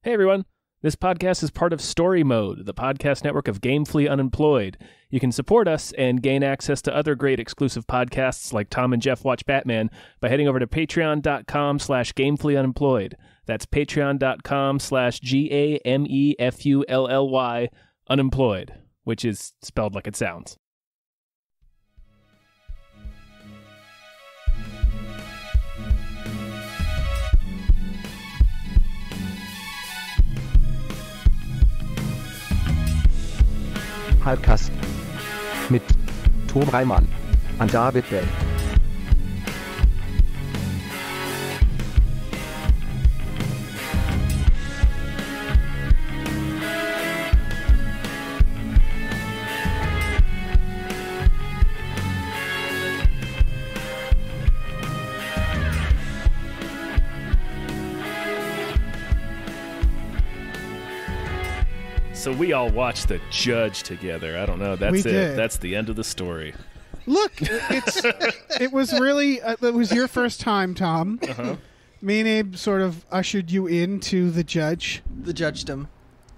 Hey everyone, this podcast is part of Story Mode, the podcast network of Gamefully Unemployed. You can support us and gain access to other great exclusive podcasts like Tom and Jeff Watch Batman by heading over to patreon.com/gamefullyunemployed. That's patreon.com/GAMEFULLY unemployed, which is spelled like it sounds. Hypecast mit Tom Reimann und David Bell. So we all watched The Judge together. I don't know. That's We it. did. That's the end of the story. Look, it was really it was your first time, Tom. Uh-huh. Me and Abe sort of ushered you into The Judge, The judgedom.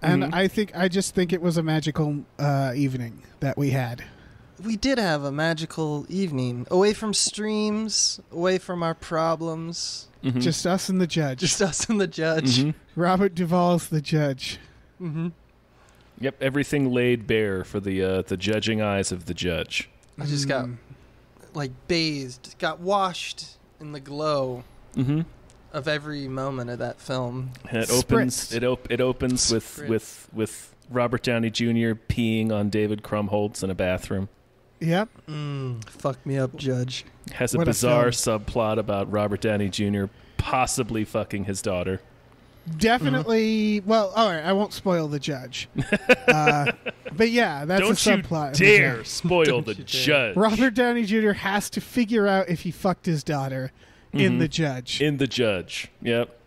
and I just think it was a magical evening that we had. We did have a magical evening. Away from streams, away from our problems. Mhm. Just us and the judge. Just us and the judge. Mhm. Robert Duvall's The Judge. Mm-hmm. Yep, everything laid bare for the judging eyes of the judge. I just got, like, bathed, got washed in the glow Mm-hmm. of every moment of that film. And it opens. Spritzed. It opens with Robert Downey Jr. peeing on David Krumholtz in a bathroom. Yep. Fuck me up, Judge. Has a What a bizarre film. subplot about Robert Downey Jr. possibly fucking his daughter. Definitely. Well, all right. I won't spoil The Judge. But yeah, that's Don't a you subplot. of The dare Judge. spoil Don't the you dare. judge. Robert Downey Jr. has to figure out if he fucked his daughter in The Judge. In the judge. Yep.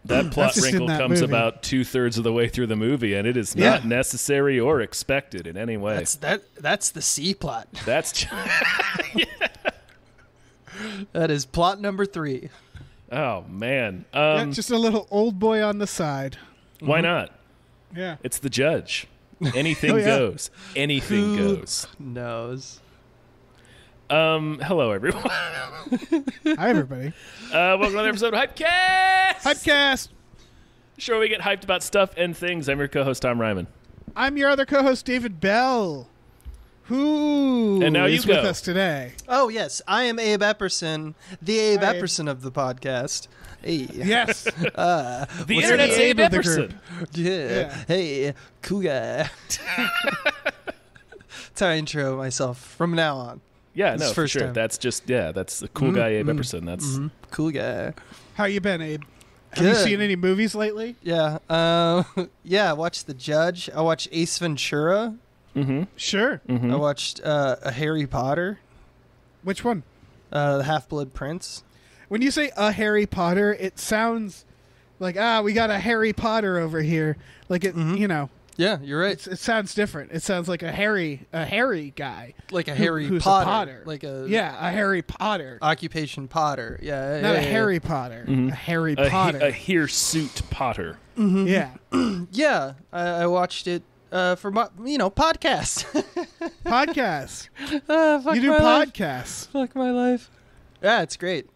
That plot just in wrinkle that comes movie. about 2/3 of the way through the movie, and it is not necessary or expected in any way. That's the C plot. That's That is plot number 3. oh man. Yeah, just a little old boy on the side. Why not? Yeah. It's the judge. Anything Oh, yeah. goes. Anything Who goes. knows? Hello everyone. Hi, everybody. Welcome to another episode of Hypecast. Hypecast. Sure, we get hyped about stuff and things. I'm your co-host Tom Ryman. I'm your other co-host, David Bell, who And now you is with go. us today. Oh, yes. I am Abe Epperson, the Abe Hi, Abe. Epperson of the podcast. Hey. Yes. The What's internet's the Abe Abe of the Epperson. group? Yeah. Hey, cool guy. That's how I intro myself from now on. Yeah, This no, is for first sure. time. That's just that's the cool guy Abe Epperson. That's Cool guy. How you been, Abe? Have you Good. seen any movies lately? Yeah. Yeah, I watched The Judge. I watched Ace Ventura. Sure. I watched a Harry Potter, Which one? The Half-Blood Prince. When you say a Harry Potter, it sounds like we got a Harry Potter over here. Like it, you know. Yeah, you're right. It sounds different. It sounds like a Harry guy. Like a who- Harry who's Potter. a Potter. Like a a Harry Potter. occupation Potter. Yeah. Not yeah, a Harry Potter. A Harry Potter. a hirsute Potter. Yeah. Yeah, I watched it for my, podcast. Podcasts. Fuck You do my life. podcasts. Fuck my life. Yeah, it's great.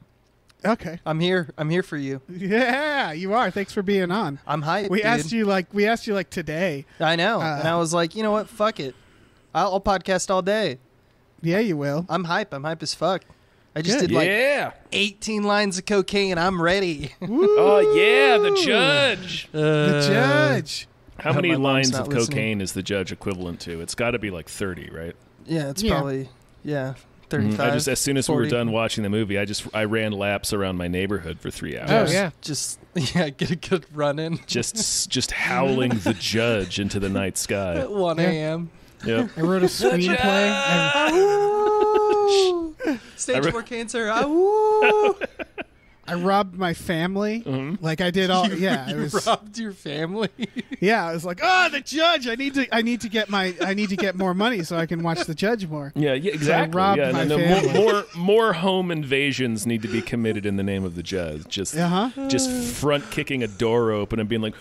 Okay. I'm here. I'm here for you. Yeah, you are. Thanks for being on. I'm hyped. We dude. asked you like today. I know, and I was like, you know what? Fuck it. I'll podcast all day. Yeah, you will. I'm hype. I'm hype as fuck. I just Good. did like Yeah. 18 lines of cocaine. I'm ready. Oh yeah, the judge. The judge. How hope many my mom's lines not of listening. cocaine is the judge equivalent to? It's got to be like 30, right? Yeah, it's Yeah. probably 35. As soon as we were 40. done watching the movie, I ran laps around my neighborhood for 3 hours. Oh yeah. Just get a good run in. Just howling the judge into the night sky. At 1 Yeah. a.m. Yep. I wrote a screenplay. Stage 4 cancer. I robbed my family. Mm-hmm. Like I did all. Yeah, You robbed your family. Yeah, I was like, oh, the judge. I need to get more money so I can watch the judge more. Yeah, exactly. So I robbed yeah, my no, family. more home invasions need to be committed in the name of the judge. Just front kicking a door open and being like,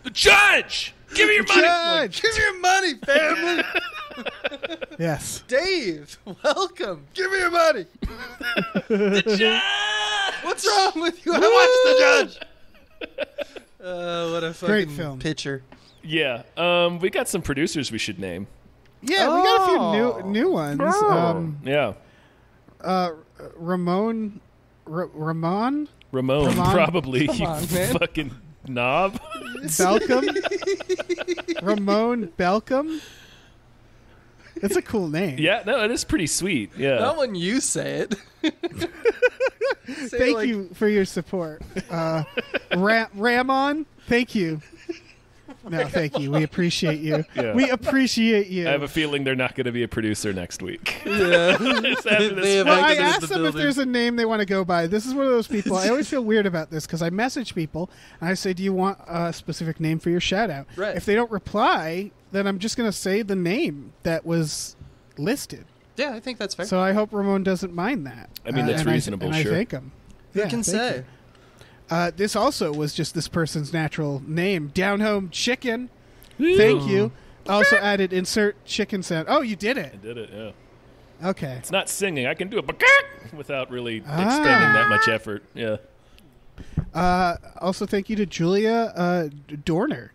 the judge, give me your money. Judge! Give me your money, family. Yes. Dave, welcome. Give me your money. The judge. What's wrong with you? I watched the judge. What a fucking Great film. picture. Yeah. We got some producers we should name. Yeah, we got a few new ones. Yeah. Ramon, probably. Come You on, man. fucking knob. Belcom, Ramon Belcom. That's a cool name. Yeah, no, it is pretty sweet. Yeah. Not when you say it. Thank you for your support. Ramon, thank you. No, thank you. We appreciate you. Yeah. We appreciate you. I have a feeling they're not going to be a producer next week. Yeah. It's after this They have Well, I exited asked the them if building. there's a name they want to go by. This is one of those people. I always feel weird about this because I message people and I say, do you want a specific name for your shout out? Right. If they don't reply, then I'm just going to say the name that was listed. Yeah, I think that's fair. So I hope Ramon doesn't mind that. I mean, that's and reasonable, I sure. thank him. Who Yeah, can thank say? you. This also was just this person's natural name. Down Home Chicken. Thank you. Also added insert chicken sound. Oh, you did it. I did it, yeah. Okay. It's not singing. I can do it without really expending that much effort. Yeah. Also, thank you to Julia Dorner.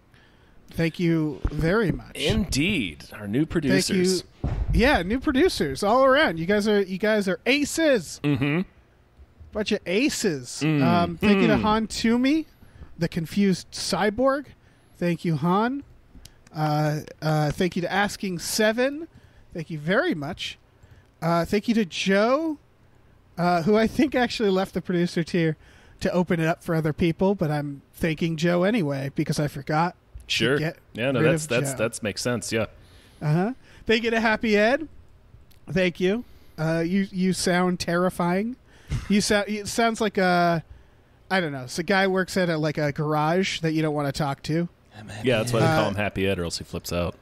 Thank you very much. Indeed. Our new Thank producers. you. Yeah, new producers all around. You guys are aces. Mm-hmm. Bunch of aces. Thank you to Han Toomey, the confused cyborg. Thank you, Han. Thank you to Asking Seven. Thank you very much. Thank you to Joe, who I think actually left the producer tier to open it up for other people, but I'm thanking Joe anyway because I forgot. Sure. Get Yeah, no, rid that's of Joe. that makes sense, yeah. Thank you to Happy Ed. Thank you. You sound terrifying. It sounds like I don't know. So a guy works at a garage that you don't want to talk to. Yeah, that's why they call him Happy Ed, or else he flips out.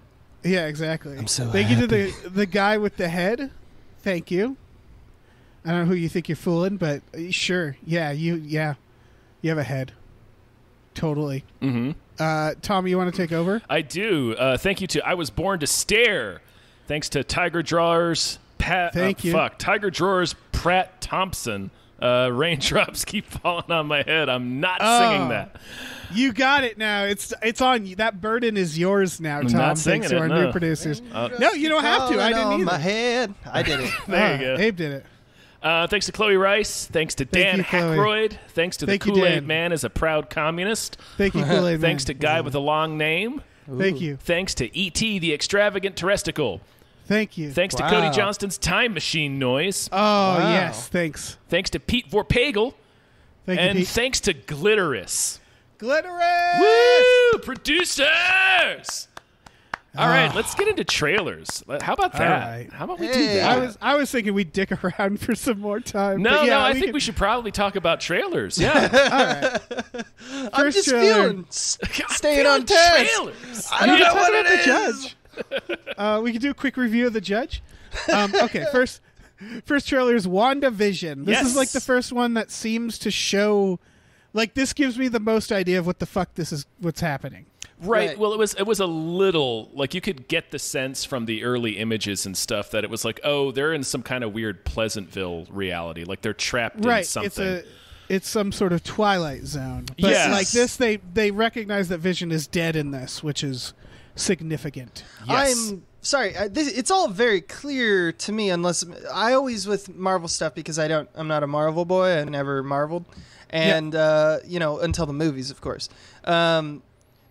Yeah, exactly. I'm so Thank you to the guy with the head. Thank you. I don't know who you think you're fooling, but sure. Yeah, you have a head. Totally. Mm-hmm. Tom, you want to take over? I do. Thank you to I Was Born to Stare. Thanks to Tiger Drawers, Thank you. Tiger Drawers, Pratt Thompson. Raindrops keep falling on my head. I'm not singing that. You got it now. It's on you. That burden is yours now, Tom. not singing thanks to it, our no. new producers. No, you don't have to. I didn't on either. my head. I did it. There you go. Abe did it. Thanks to Chloe Rice. Thanks to Dan you, Chloe. Aykroyd. Thanks to Thank the you, Kool-Aid Dan. Man as a proud communist. Thank you, Kool-Aid Thanks to Man. Guy with a Long Name. Thank you. Thanks to E.T. the Extravagant Terresticle. Thank you. Thanks to Wow. Cody Johnston's Time Machine Noise. Oh, Wow. yes. Thanks. Thanks to Pete Vorpagel. Thank And you, Pete. thanks to Glitterous. Glitterous! Woo! Producers! All right, let's get into trailers. How about that? right. How about we do Hey. that? I was thinking we'd dick around for some more time. No, but yeah, I think can- we should probably talk about trailers. Yeah. I'm First just trailer. feeling staying on task. trailers. I don't know what it the is. Judge. We can do a quick review of the Judge. Okay, first trailer is WandaVision. This is Yes. like the first one that seems to show. Like this gives me the most idea of what the fuck what's happening. Right. Well, it was a little like you could get the sense from the early images and stuff that it was like, oh, they're in some kind of weird Pleasantville reality, like they're trapped in Right, something. it's some sort of Twilight Zone. But Yes. like this, they recognize that Vision is dead in this, which is significant. Yes. I'm sorry. It's all very clear to me, unless I always with Marvel stuff because I'm not a Marvel boy. I never marveled, and until the movies, of course.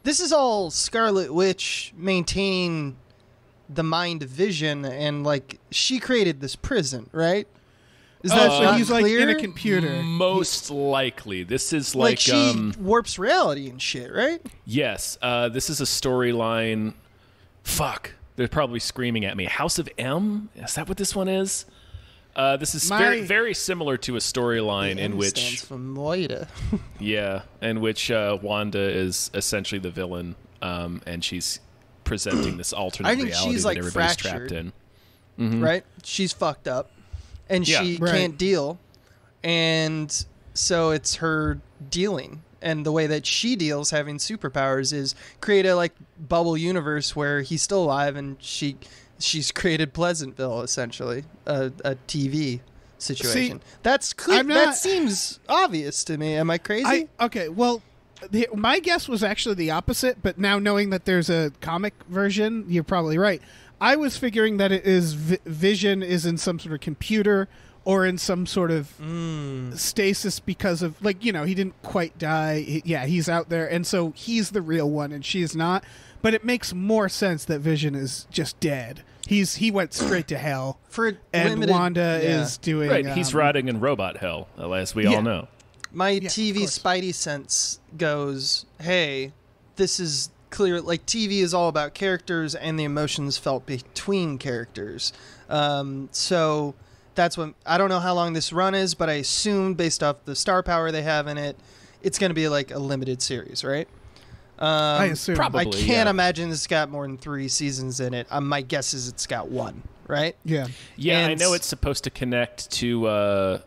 This is all Scarlet Witch maintaining the mind of Vision, and like she created this prison, right? Is that so not he's like clear? in a computer. Most likely, this is Like like she warps reality and shit, right? yes, this is a storyline. Fuck, they're probably screaming at me. House of M? Is that what this one is? This is very, very similar to a storyline in which stands for Moira. in which Wanda is essentially the villain, and she's presenting this alternate I think reality she's that like everybody's fractured, trapped in. right? She's fucked up, and she can't deal, and so it's her dealing. And the way that she deals having superpowers is create a like bubble universe where he's still alive, and she's created Pleasantville, essentially a TV situation. See, that's clear. That seems obvious to me. Am I crazy? Okay, well, my guess was actually the opposite, but now knowing that there's a comic version, you're probably right. I was figuring that it is Vision is in some sort of computer or in some sort of stasis because of, like, he didn't quite die. He's out there, and so he's the real one, and she's not. But it makes more sense that Vision is just dead. He went straight to hell. Wanda is doing... Right, he's rotting in robot hell, as we all know. My TV Spidey sense goes, hey, this is clear. Like, TV is all about characters and the emotions felt between characters. So... that's what I don't know how long this run is, but I assume based off the star power they have in it, it's going to be like a limited series, right? I assume. Probably. I can't imagine it's got more than 3 seasons in it. My guess is it's got 1, right? Yeah. Yeah, and I know it's supposed to connect to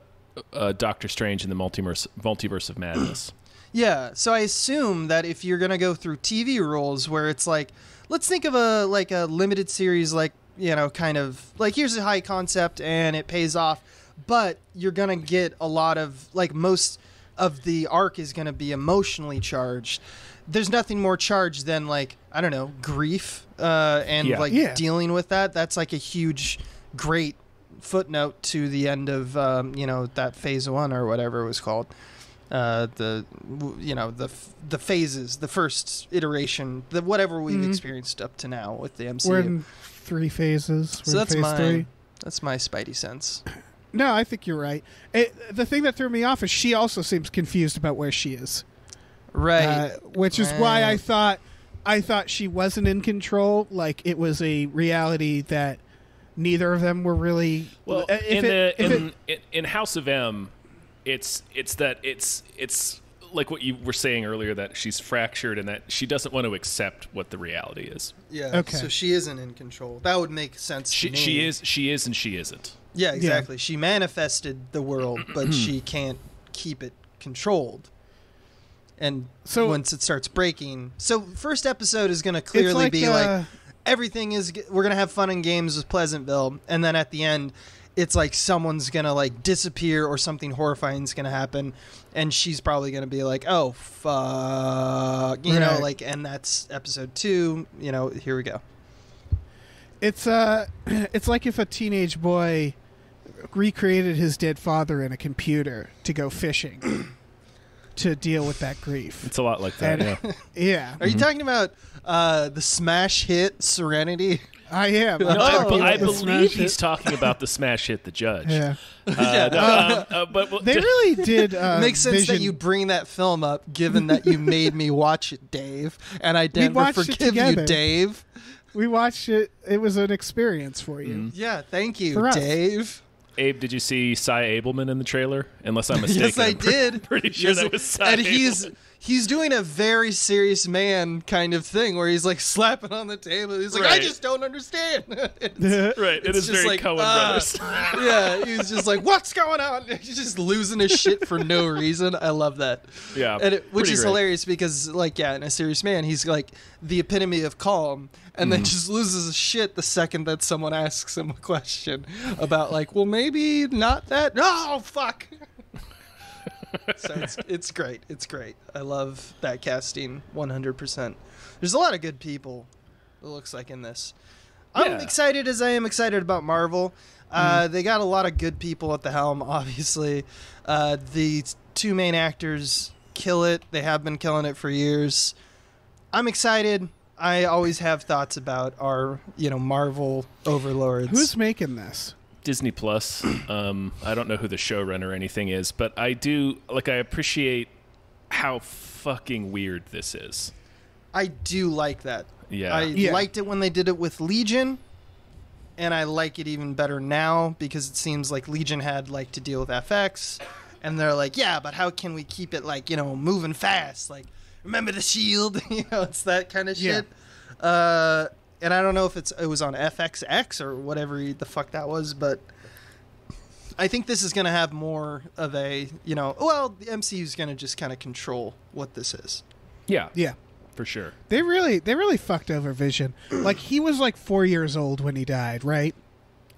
Doctor Strange in the multiverse of madness. Yeah, so I assume that if you're going to go through TV rules where it's like, let's think of a limited series like, kind of like, here's a high concept and it pays off, but you're going to get a lot of, like, most of the arc is going to be emotionally charged. There's nothing more charged than, like, I don't know, grief dealing with that. That's like a huge, great footnote to the end of, that phase 1 or whatever it was called. The phases, the first iteration, whatever we've experienced up to now with the MCU. We're in 3 phases. So that's phase 3. That's my Spidey sense. No, I think you're right. The thing that threw me off is she also seems confused about where she is. Right. Which is why I thought she wasn't in control. Like, it was a reality that neither of them were really. Well, in House of M, it's like what you were saying earlier, that she's fractured and that she doesn't want to accept what the reality is. Yeah. Okay. So she isn't in control. That would make sense to me. She is, and she isn't. Yeah, exactly. Yeah. She manifested the world, but she can't keep it controlled. And so once it starts breaking, so first episode is going to clearly be like everything is. We're going to have fun and games with Pleasantville, and then at the end, it's like someone's going to like disappear or something horrifying is going to happen, and she's probably going to be like, "Oh fuck," like, and that's episode 2. Here we go. It's like if a teenage boy recreated his dead father in a computer to go fishing. To deal with that grief. It's a lot like that, yeah. Are you talking about the smash hit Serenity? I am. No, I believe he's talking about the smash hit The Judge. Yeah. But they really did. Makes sense Vision. that you bring that film up, given that you made me watch it, Dave, and I never forgive you, Dave. We watched it. It was an experience for you. Mm-hmm. Yeah, thank you, Dave. Abe, did you see Cy Abelman in the trailer? Unless I'm mistaken. Yes, I did. Pretty sure that was Cy And Abelman. he's doing a very serious man kind of thing where he's like slapping on the table. He's like, I just don't understand. Right. It is very like, Coen Brothers. Yeah, he's just like, what's going on? He's just losing his shit for no reason. I love that. Yeah. And which is hilarious because, like, in A Serious Man, he's like the epitome of calm. And then just loses his shit the second that someone asks him a question about, like, well, maybe not that. Oh, fuck. So it's great. It's great. I love that casting 100%. There's a lot of good people, it looks like, in this. I'm excited as I am excited about Marvel. They got a lot of good people at the helm, obviously. The 2 main actors kill it. They have been killing it for years. I'm excited. I always have thoughts about our, Marvel overlords. Who's making this? Disney Plus. I don't know who the showrunner or anything is, but I do, I appreciate how fucking weird this is. I do like that. Yeah. I liked it when they did it with Legion, and I like it even better now because it seems like Legion had like to deal with FX, and they're like, yeah, but how can we keep it like, you know, moving fast? Like, remember the shield? You know, it's that kind of shit. And I don't know if it was on FXX or whatever the fuck that was, but I think this is going to have more of a, you know, well, the MCU is going to just kind of control what this is. Yeah. Yeah. For sure. They really fucked over Vision. Like, he was like 4 years old when he died, right?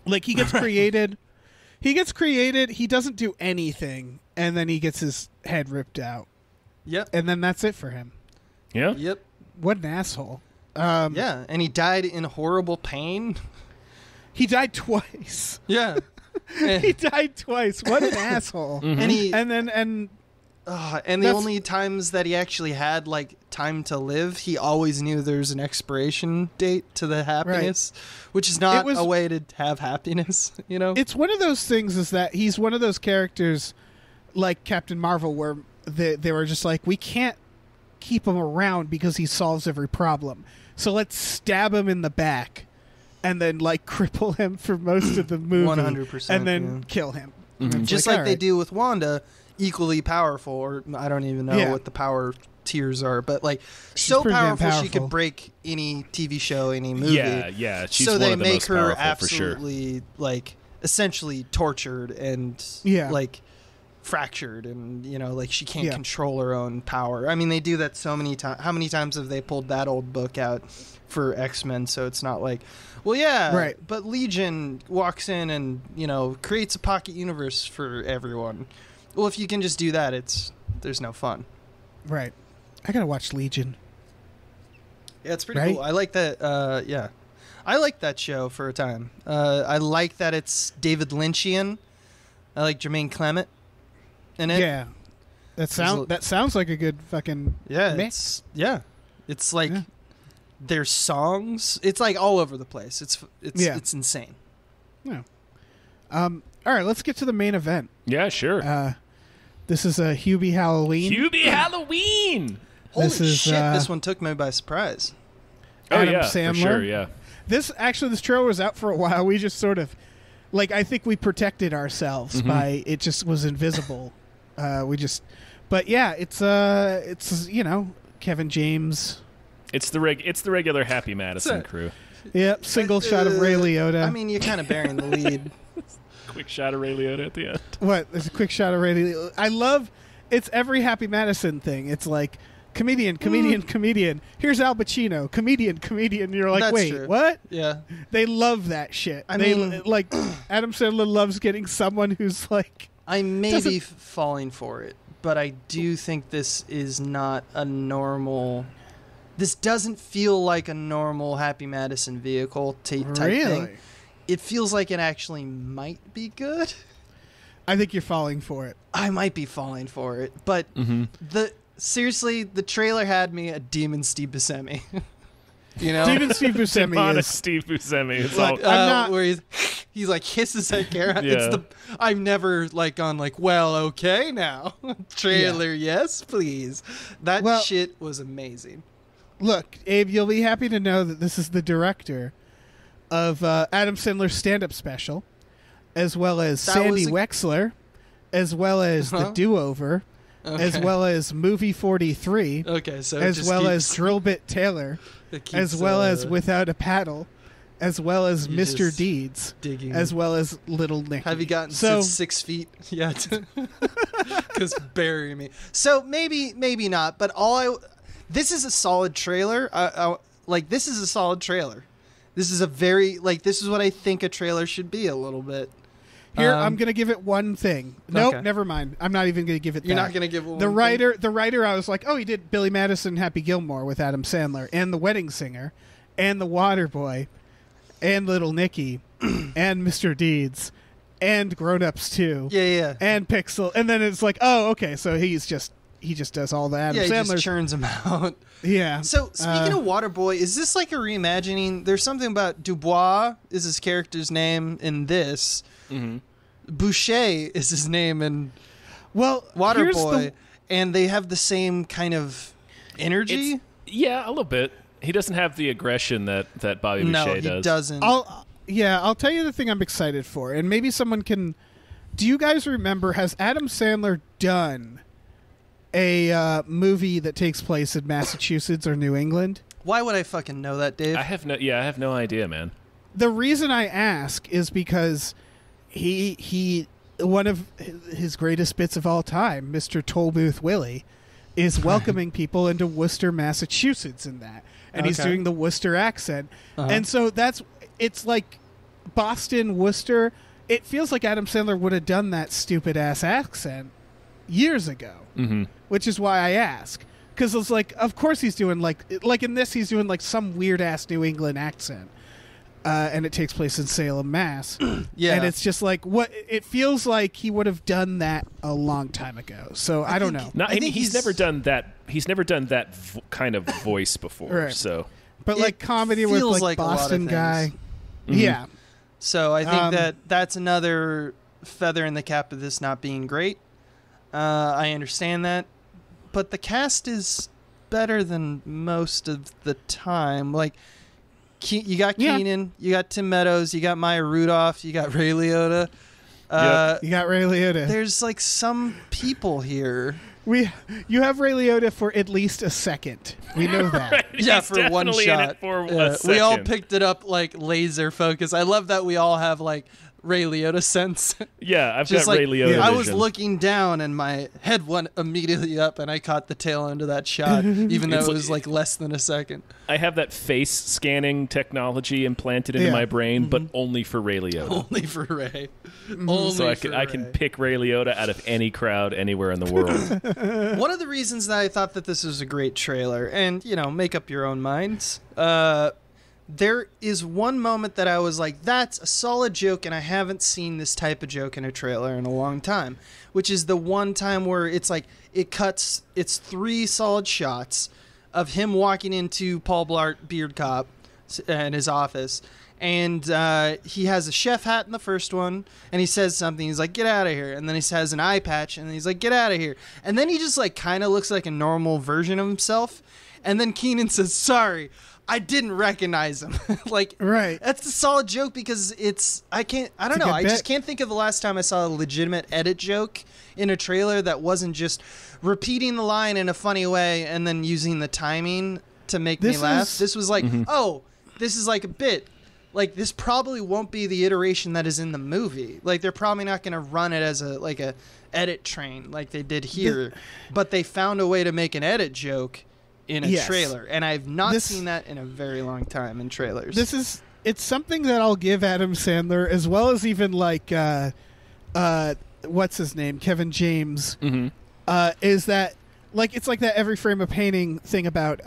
Like, he gets created. He doesn't do anything, and then he gets his head ripped out. Yep. And then that's it for him. Yeah. Yep. What an asshole. Yeah, and he died in horrible pain. He died twice. Yeah. He died twice. What an asshole. And the That's- only times that he actually had like time to live, he always knew there's an expiration date to the happiness, which is not a way to have happiness, you know? It's one of those things is that he's one of those characters like Captain Marvel where they were just like, we can't keep him around because he solves every problem. So let's stab him in the back and then like cripple him for most of the movie 100%, and then kill him. Mm-hmm. Just like they do with Wanda, equally powerful, or I don't even know what the power tiers are, but like so pretty damn powerful she powerful. could break any TV show, any movie. Yeah. She's so one they of the make most her powerful, for sure. absolutely like essentially tortured and like fractured, and you know, like she can't control her own power. I mean, they do that so many times. How many times have they pulled that old book out for X-Men? So it's not like, well, yeah, right. But Legion walks in and, you know, creates a pocket universe for everyone. Well, if you can just do that, there's no fun. Right. I gotta watch Legion. Yeah, it's pretty cool. I like that. Yeah, I like that show for a time. I like that it's David Lynchian. I like Jermaine Clement in it. Yeah. That sounds like a good fucking mix. It's like their songs. It's like all over the place. It's insane. Yeah. All right, let's get to the main event. Yeah, sure. This is a Hubie Halloween. Hubie Halloween! Holy is, shit, this one took me by surprise. Adam yeah, Sandler. for sure, yeah. This trailer was out for a while. We just sort of, like, I think we protected ourselves by it just was invisible. But yeah, it's you know, Kevin James. It's the regular Happy Madison crew. Yep, single shot of Ray Liotta. I mean, you're kind of bearing the lead. Quick shot of Ray Liotta at the end. What? There's a quick shot of Ray Liotta. I love. It's every Happy Madison thing. It's like comedian. Here's Al Pacino. Comedian. You're like, That's wait, true. what? Yeah. They love that shit. I mean, like Adam Sandler loves getting someone who's like. I may be falling for it, but I do think this is not a normal. This doesn't feel like a normal Happy Madison vehicle type thing. It feels like it actually might be good. I think you're falling for it. I might be falling for it, but seriously, the trailer had me at Demon Steve Buscemi. You know, Demon Steve Buscemi is Steve Buscemi. It's like, all, where he's like hisses at Kara. Yeah. I've never like gone like, well, okay now. Trailer, yes, please. That shit was amazing. Look, Abe, you'll be happy to know that this is the director of Adam Sandler's stand-up special, as well as Sandy Wexler, as well as The Do-Over, as well as Movie 43, so as well as Drill Bit Taylor, as well as Without a Paddle, as well as Mr. Deeds, as well as Little Nicky. Have you gotten to 6 feet yet? Because bury me. So maybe not, but this is a solid trailer. This is a solid trailer. This is this is what I think a trailer should be a little bit. Here, I'm going to give it one thing. Nope, never mind. I'm not even going to give it that. You're not going to give it the writer. The writer, I was like, oh, he did Billy Madison, Happy Gilmore with Adam Sandler, and The Wedding Singer, and The Water Boy, and Little Nicky, and Mr. Deeds, and Grown Ups 2. Yeah. And Pixel. And then it's like, oh, okay, so he just does all the Adam Sandler. He just churns them out. Yeah. So, speaking of Waterboy, is this like a reimagining? There's something about Dubois is his character's name in this. Mm-hmm. Boucher is his name in Waterboy, and they have the same kind of energy. Yeah, a little bit. He doesn't have the aggression that Bobby Boucher does. No, he doesn't. I'll tell you the thing I'm excited for, and maybe someone can. Do you guys remember? Has Adam Sandler done a movie that takes place in Massachusetts or New England? Why would I fucking know that, Dave? I have no idea, man. The reason I ask is because he one of his greatest bits of all time, Mr. Tollbooth Willie, is welcoming people into Worcester, Massachusetts in that. And he's doing the Worcester accent. And so it's like Boston, Worcester. It feels like Adam Sandler would have done that stupid ass accent years ago, which is why I ask. Because it's like, of course he's doing like in this, he's doing like some weird ass New England accent. And it takes place in Salem, Mass. Yeah. And it's just like it feels like he would have done that a long time ago. So I don't know. No, I mean, he's never done that. He's never done that kind of voice before. Right. So, but like comedy with like Boston guy. Yeah. So I think that's another feather in the cap of this not being great. I understand that. But the cast is better than most of the time. Like, you got Keenan, you got Tim Meadows, you got Maya Rudolph, you got Ray Liotta. You got Ray Liotta. There's like some people here. You have Ray Liotta for at least a second. We know that. Right, yeah, for one shot. We all picked it up like laser focus. I love that we all have like Ray Liotta sense. Yeah, I've Just got Ray Liotta I vision. was looking down and my head went immediately up and I caught the tail end of that shot, even though it was like less than a second. I have that face scanning technology implanted into my brain, but only for Ray Liotta. Only for Ray. Only So I for can Ray. pick Ray Liotta out of any crowd anywhere in the world. One of the reasons that I thought that this was a great trailer, and, make up your own minds, there is one moment that I was like, that's a solid joke, and I haven't seen this type of joke in a trailer in a long time, which is the one time where it's like, it's 3 solid shots of him walking into Paul Blart Beard Cop in his office, and he has a chef hat in the first one, and he says something, he's like, get out of here, and then he has an eye patch, and he's like, get out of here, and then he just like kind of looks like a normal version of himself, and then Keenan says, sorry, I didn't recognize him. Like, right. That's a solid joke because I don't know. I just can't think of the last time I saw a legitimate edit joke in a trailer that wasn't just repeating the line in a funny way and then using the timing to make me laugh. This was like, this is like a bit. Like, this probably won't be the iteration that is in the movie. Like, they're probably not going to run it as a edit train like they did here. But they found a way to make an edit joke in a trailer, and I've not seen that in a very long time in trailers. It's something that I'll give Adam Sandler, as well as even like what's his name, Kevin James, is that like it's like that every frame of painting thing about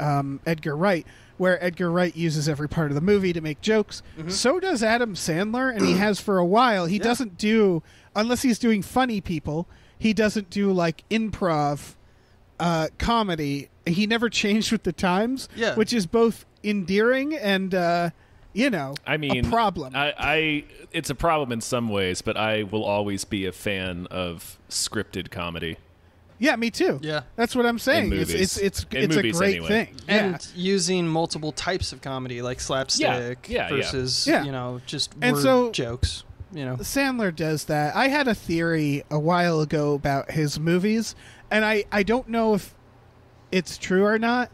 Edgar Wright, where Edgar Wright uses every part of the movie to make jokes. So does Adam Sandler, and he has for a while. He doesn't do, unless he's doing funny people, he doesn't do like improv comedy. He never changed with the times, which is both endearing and, I mean, a problem. It's a problem in some ways, but I will always be a fan of scripted comedy. Yeah, me too. Yeah, that's what I'm saying. It's a great thing, and using multiple types of comedy like slapstick versus just word jokes. Sandler does that. I had a theory a while ago about his movies, and I don't know if it's true or not,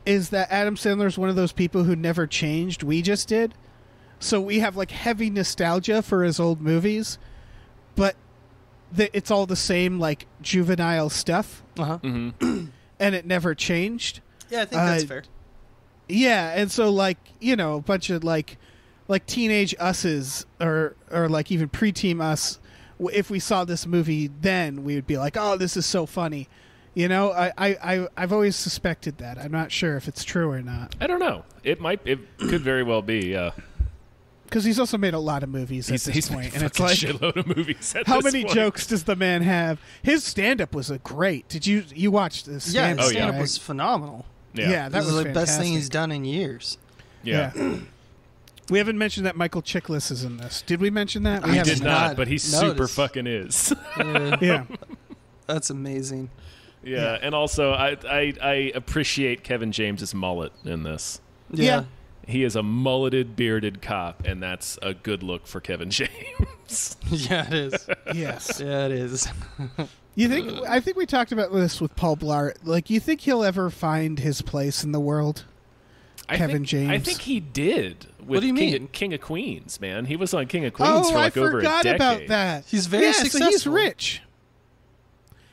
is that Adam Sandler's one of those people who never changed. We just did. So we have like heavy nostalgia for his old movies, but it's all the same like juvenile stuff. And it never changed. Yeah, I think that's fair. Yeah, and so like, a bunch of like teenage us's or like even preteen us, if we saw this movie then, we would be like, oh, this is so funny. I've always suspected that. I'm not sure if it's true or not. I don't know. It could very well be. Because he's also made a lot of movies at this point, and it's like shitload of movies. How many jokes does the man have? His stand-up was great. Did you watch this? Yeah, his stand-up was phenomenal. Yeah, that was the best thing he's done in years. Yeah. We haven't mentioned that Michael Chiklis is in this. Did we mention that? We did not, but he super fucking is. Yeah. That's amazing. Yeah, and also I appreciate Kevin James's mullet in this. Yeah. He is a mulleted, bearded cop, and that's a good look for Kevin James. Yeah, it is. Yes. Yeah, it is. You think? I think we talked about this with Paul Blart. Like, you think he'll ever find his place in the world? Kevin James. I think he did. With What do you mean? King of Queens, man. He was on King of Queens for like over a decade. I forgot about that. He's very successful. So he's rich.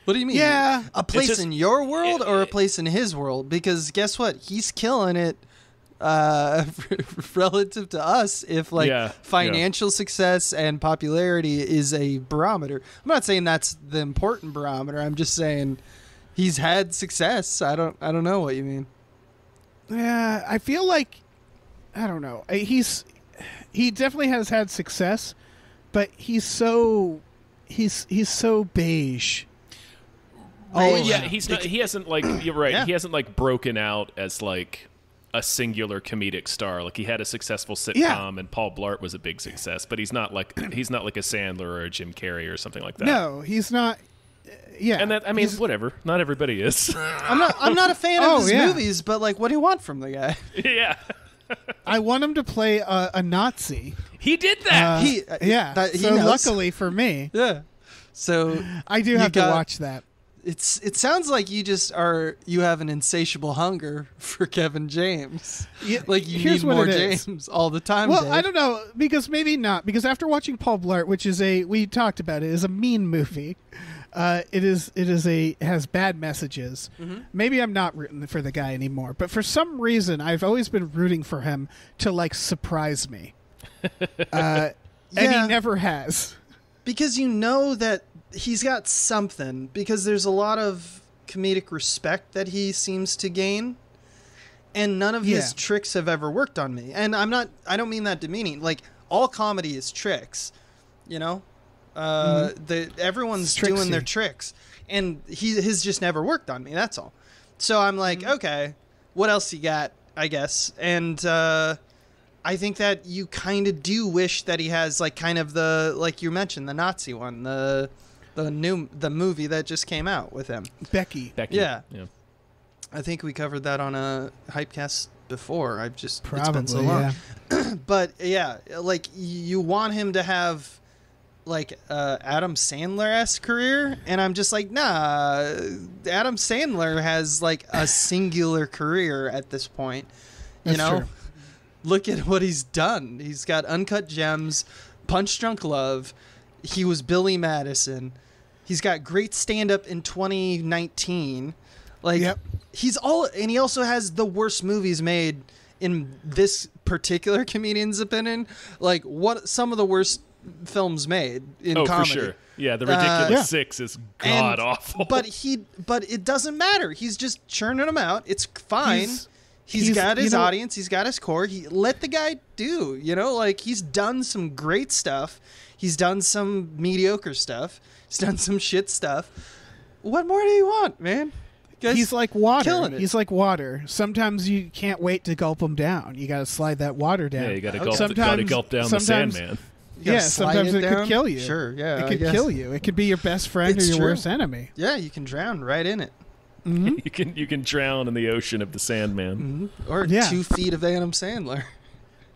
What do you mean? Yeah. A place just- in your world or a place in his world? Because guess what? He's killing it relative to us if financial success and popularity is a barometer. I'm not saying that's the important barometer. I'm just saying he's had success. I don't know what you mean. Yeah, I feel like I don't know. He definitely has had success, but he's so beige. Oh yeah, he hasn't like you're right. Yeah. He hasn't like broken out as like a singular comedic star. Like he had a successful sitcom, and Paul Blart was a big success, but he's not like a Sandler or a Jim Carrey or something like that. No, he's not. Yeah, and that whatever. Not everybody is. I'm not a fan of his movies, but like, what do you want from the guy? Yeah, I want him to play a Nazi. he did that. He knows. Luckily for me, Yeah. So I do have to watch that. It sounds like you have an insatiable hunger for Kevin James. Yeah, like you here's need what more it is. James all the time. Well, Dave. I don't know, because maybe not. Because after watching Paul Blart, which is we talked about it, is a mean movie. It has bad messages. Mm-hmm. Maybe I'm not rooting for the guy anymore, but for some reason I've always been rooting for him to like surprise me. And he never has. Because you know that he's got something, because there's a lot of comedic respect that he seems to gain, and none of his tricks have ever worked on me. And I don't mean that demeaning. Like, all comedy is tricks, you know? Everyone's doing their tricks, and his just never worked on me. That's all. So I'm like, okay, what else you got? I guess, and I think that you kind of do wish that he has like kind of like you mentioned, the Nazi one, the movie that just came out with him, Becky. Yeah. I think we covered that on a Hypecast before. It's been so long. But yeah, like you want him to have like Adam Sandler-esque career, and I'm just like, nah. Adam Sandler has like a singular career at this point. You know, true. Look at what he's done. He's got Uncut Gems, Punch Drunk Love. He was Billy Madison. He's got great stand-up in 2019. Like, he also has the worst movies made in this particular comedian's opinion. Like, some of the worst films made in comedy. For sure. Yeah, the Ridiculous Six is god awful. But it doesn't matter. He's just churning them out. It's fine. He's got his audience. He's got his core. Let the guy do. You know, like, he's done some great stuff. He's done some mediocre stuff. He's done some shit stuff. What more do you want, man? He's like water. Killing it. He's like water. Sometimes you can't wait to gulp him down. You got to slide that water down. Yeah, you got to gulp down the Sandman. Yeah, sometimes it could kill you. Sure, yeah. It could kill you. It could be your best friend or your worst enemy. Yeah, you can drown right in it. Mm-hmm. You can drown in the ocean of the Sandman. Mm-hmm. Or 2 feet of Adam Sandler.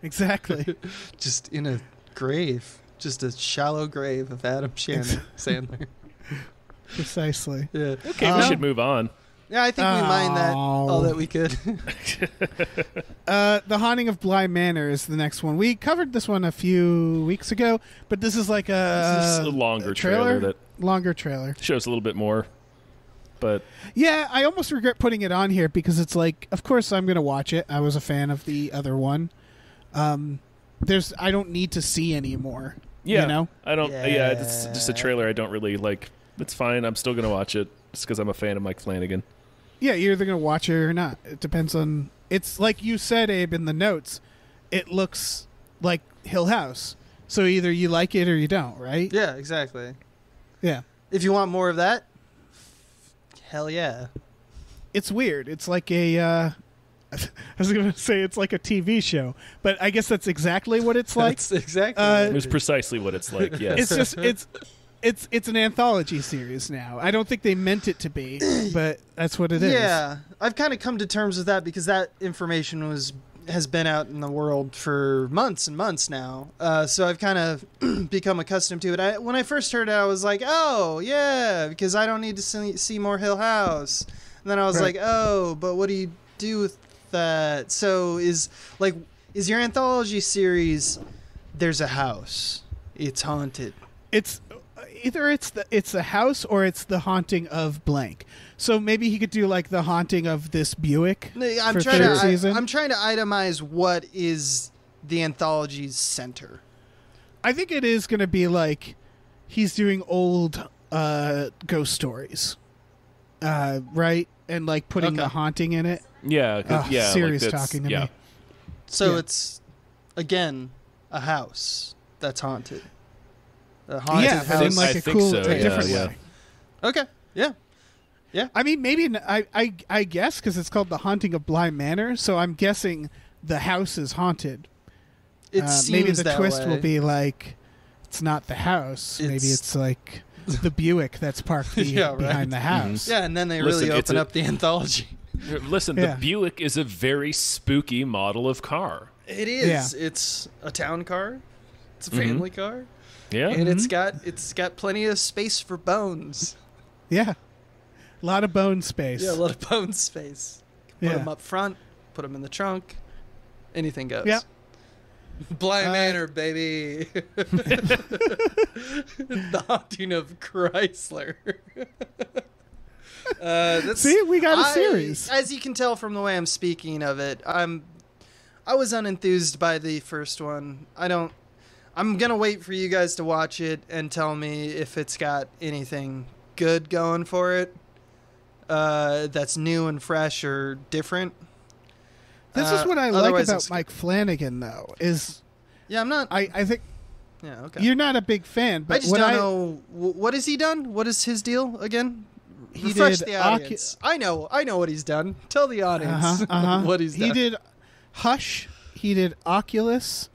Exactly. Just in a grave. Just a shallow grave of Adam Sandler. Precisely. Yeah. Okay, we should move on. Yeah, I think we mined that all that we could. The Haunting of Bly Manor is the next one. We covered this one a few weeks ago, but this is like a longer trailer that shows a little bit more. But yeah, I almost regret putting it on here because it's like, of course I'm going to watch it. I was a fan of the other one. I don't need to see anymore. Yeah, you know? I don't. Yeah, it's just a trailer. I don't really like. It's fine. I'm still going to watch it just because I'm a fan of Mike Flanagan. Yeah, you're either going to watch it or not. It depends on. It's like you said, Abe, in the notes. It looks like Hill House, so either you like it or you don't, right? Yeah, exactly. Yeah. If you want more of that, hell yeah. It's weird. It's like I was going to say it's like a TV show, but I guess that's exactly what it's like. That's exactly. It was precisely what it's like. Yes. It's just it's an anthology series now. I don't think they meant it to be, but that's what it is. Yeah, I've kind of come to terms with that because that information was has been out in the world for months and months now. So I've kind of become accustomed to it. When I first heard it, I was like, oh, yeah, because I don't need to see more Hill House. And then I was like, oh, but what do you do with that? So is your anthology series, there's a house, it's haunted? It's either it's the house or it's the haunting of blank. So maybe he could do like the haunting of this Buick. I'm trying to itemize what is the anthology's center. I think it is going to be like he's doing old ghost stories, right? And like putting the haunting in it. Yeah, Siri's like talking to me. So it's again a house that's haunted. A haunted house. in like a different way. Okay. Yeah. Yeah. I mean, maybe I guess because it's called The Haunting of Bly Manor, so I'm guessing the house is haunted. It seems maybe the that twist way. will be like it's not the house. Maybe it's like the Buick that's parked behind the house. Yeah, and then they really open up the anthology. Listen, the Buick is a very spooky model of car. It is. Yeah. It's a town car. It's a family car. Yeah, and it's got plenty of space for bones. Yeah, a lot of bone space. Yeah, a lot of bone space. Put them up front. Put them in the trunk. Anything goes. Yep. Bly Manor, baby. The Haunting of Chrysler. See, we got a series. As you can tell from the way I'm speaking of it, I was unenthused by the first one. I'm gonna wait for you guys to watch it and tell me if it's got anything good going for it, that's new and fresh or different. This is what I like about Mike Flanagan, though. I'm not. I think. Yeah. Okay. You're not a big fan, but I just don't know what has he done. What is his deal again? He Refresh did the audience. I know what he's done. Tell the audience what he's done. He did Hush. He did Oculus.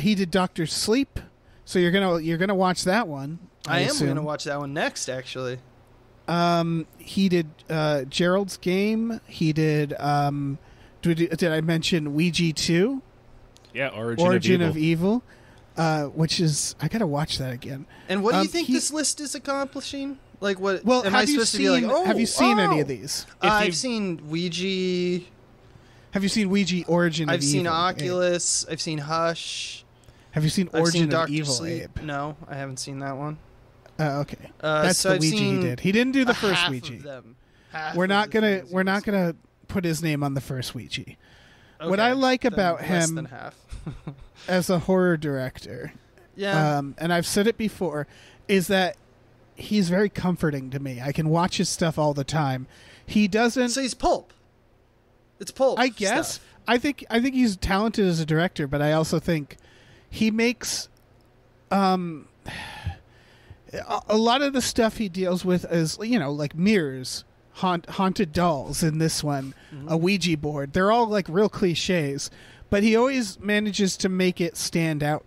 He did Dr. Sleep. So you're gonna watch that one. I am gonna watch that one next, actually. He did Gerald's Game. He did. Did I mention Ouija 2? Yeah, Origin of Evil. Which is I gotta watch that again. And what do you think this list is accomplishing? Like what? Well, am I supposed to be like? Oh, have you seen any of these? I've seen Ouija. Have you seen Ouija Origin of Evil? I've seen Oculus. I've seen Hush. Have you seen Origin of Evil, Sleep. Abe? No, I haven't seen that one. Okay, that's the Ouija he did. He didn't do the first Ouija. We're not gonna put his name on the first Ouija. Okay, what I like about him as a horror director, and I've said it before, is that he's very comforting to me. I can watch his stuff all the time. He doesn't. So he's pulp. It's pulp. I guess. Stuff. I think he's talented as a director, but I also think he makes a lot of the stuff he deals with is like mirrors, haunted dolls in this one, a Ouija board. They're all like real cliches, but he always manages to make it stand out.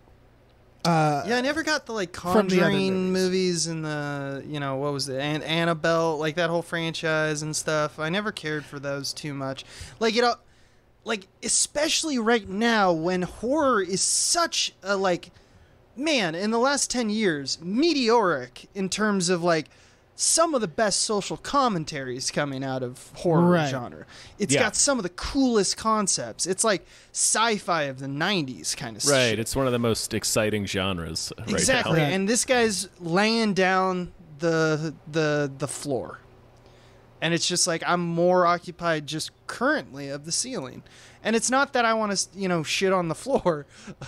I never got the like Conjuring movies and the what was it, Annabelle, like that whole franchise and stuff. I never cared for those too much. Like especially right now when horror is such a in the last 10 years meteoric in terms of like some of the best social commentaries coming out of horror genre. It's got some of the coolest concepts. It's like sci-fi of the 90s kind of stuff. Right. It's one of the most exciting genres right now. Exactly. And this guy's laying down the floor. And it's just like I'm more occupied just currently of the ceiling. And it's not that I want to, shit on the floor.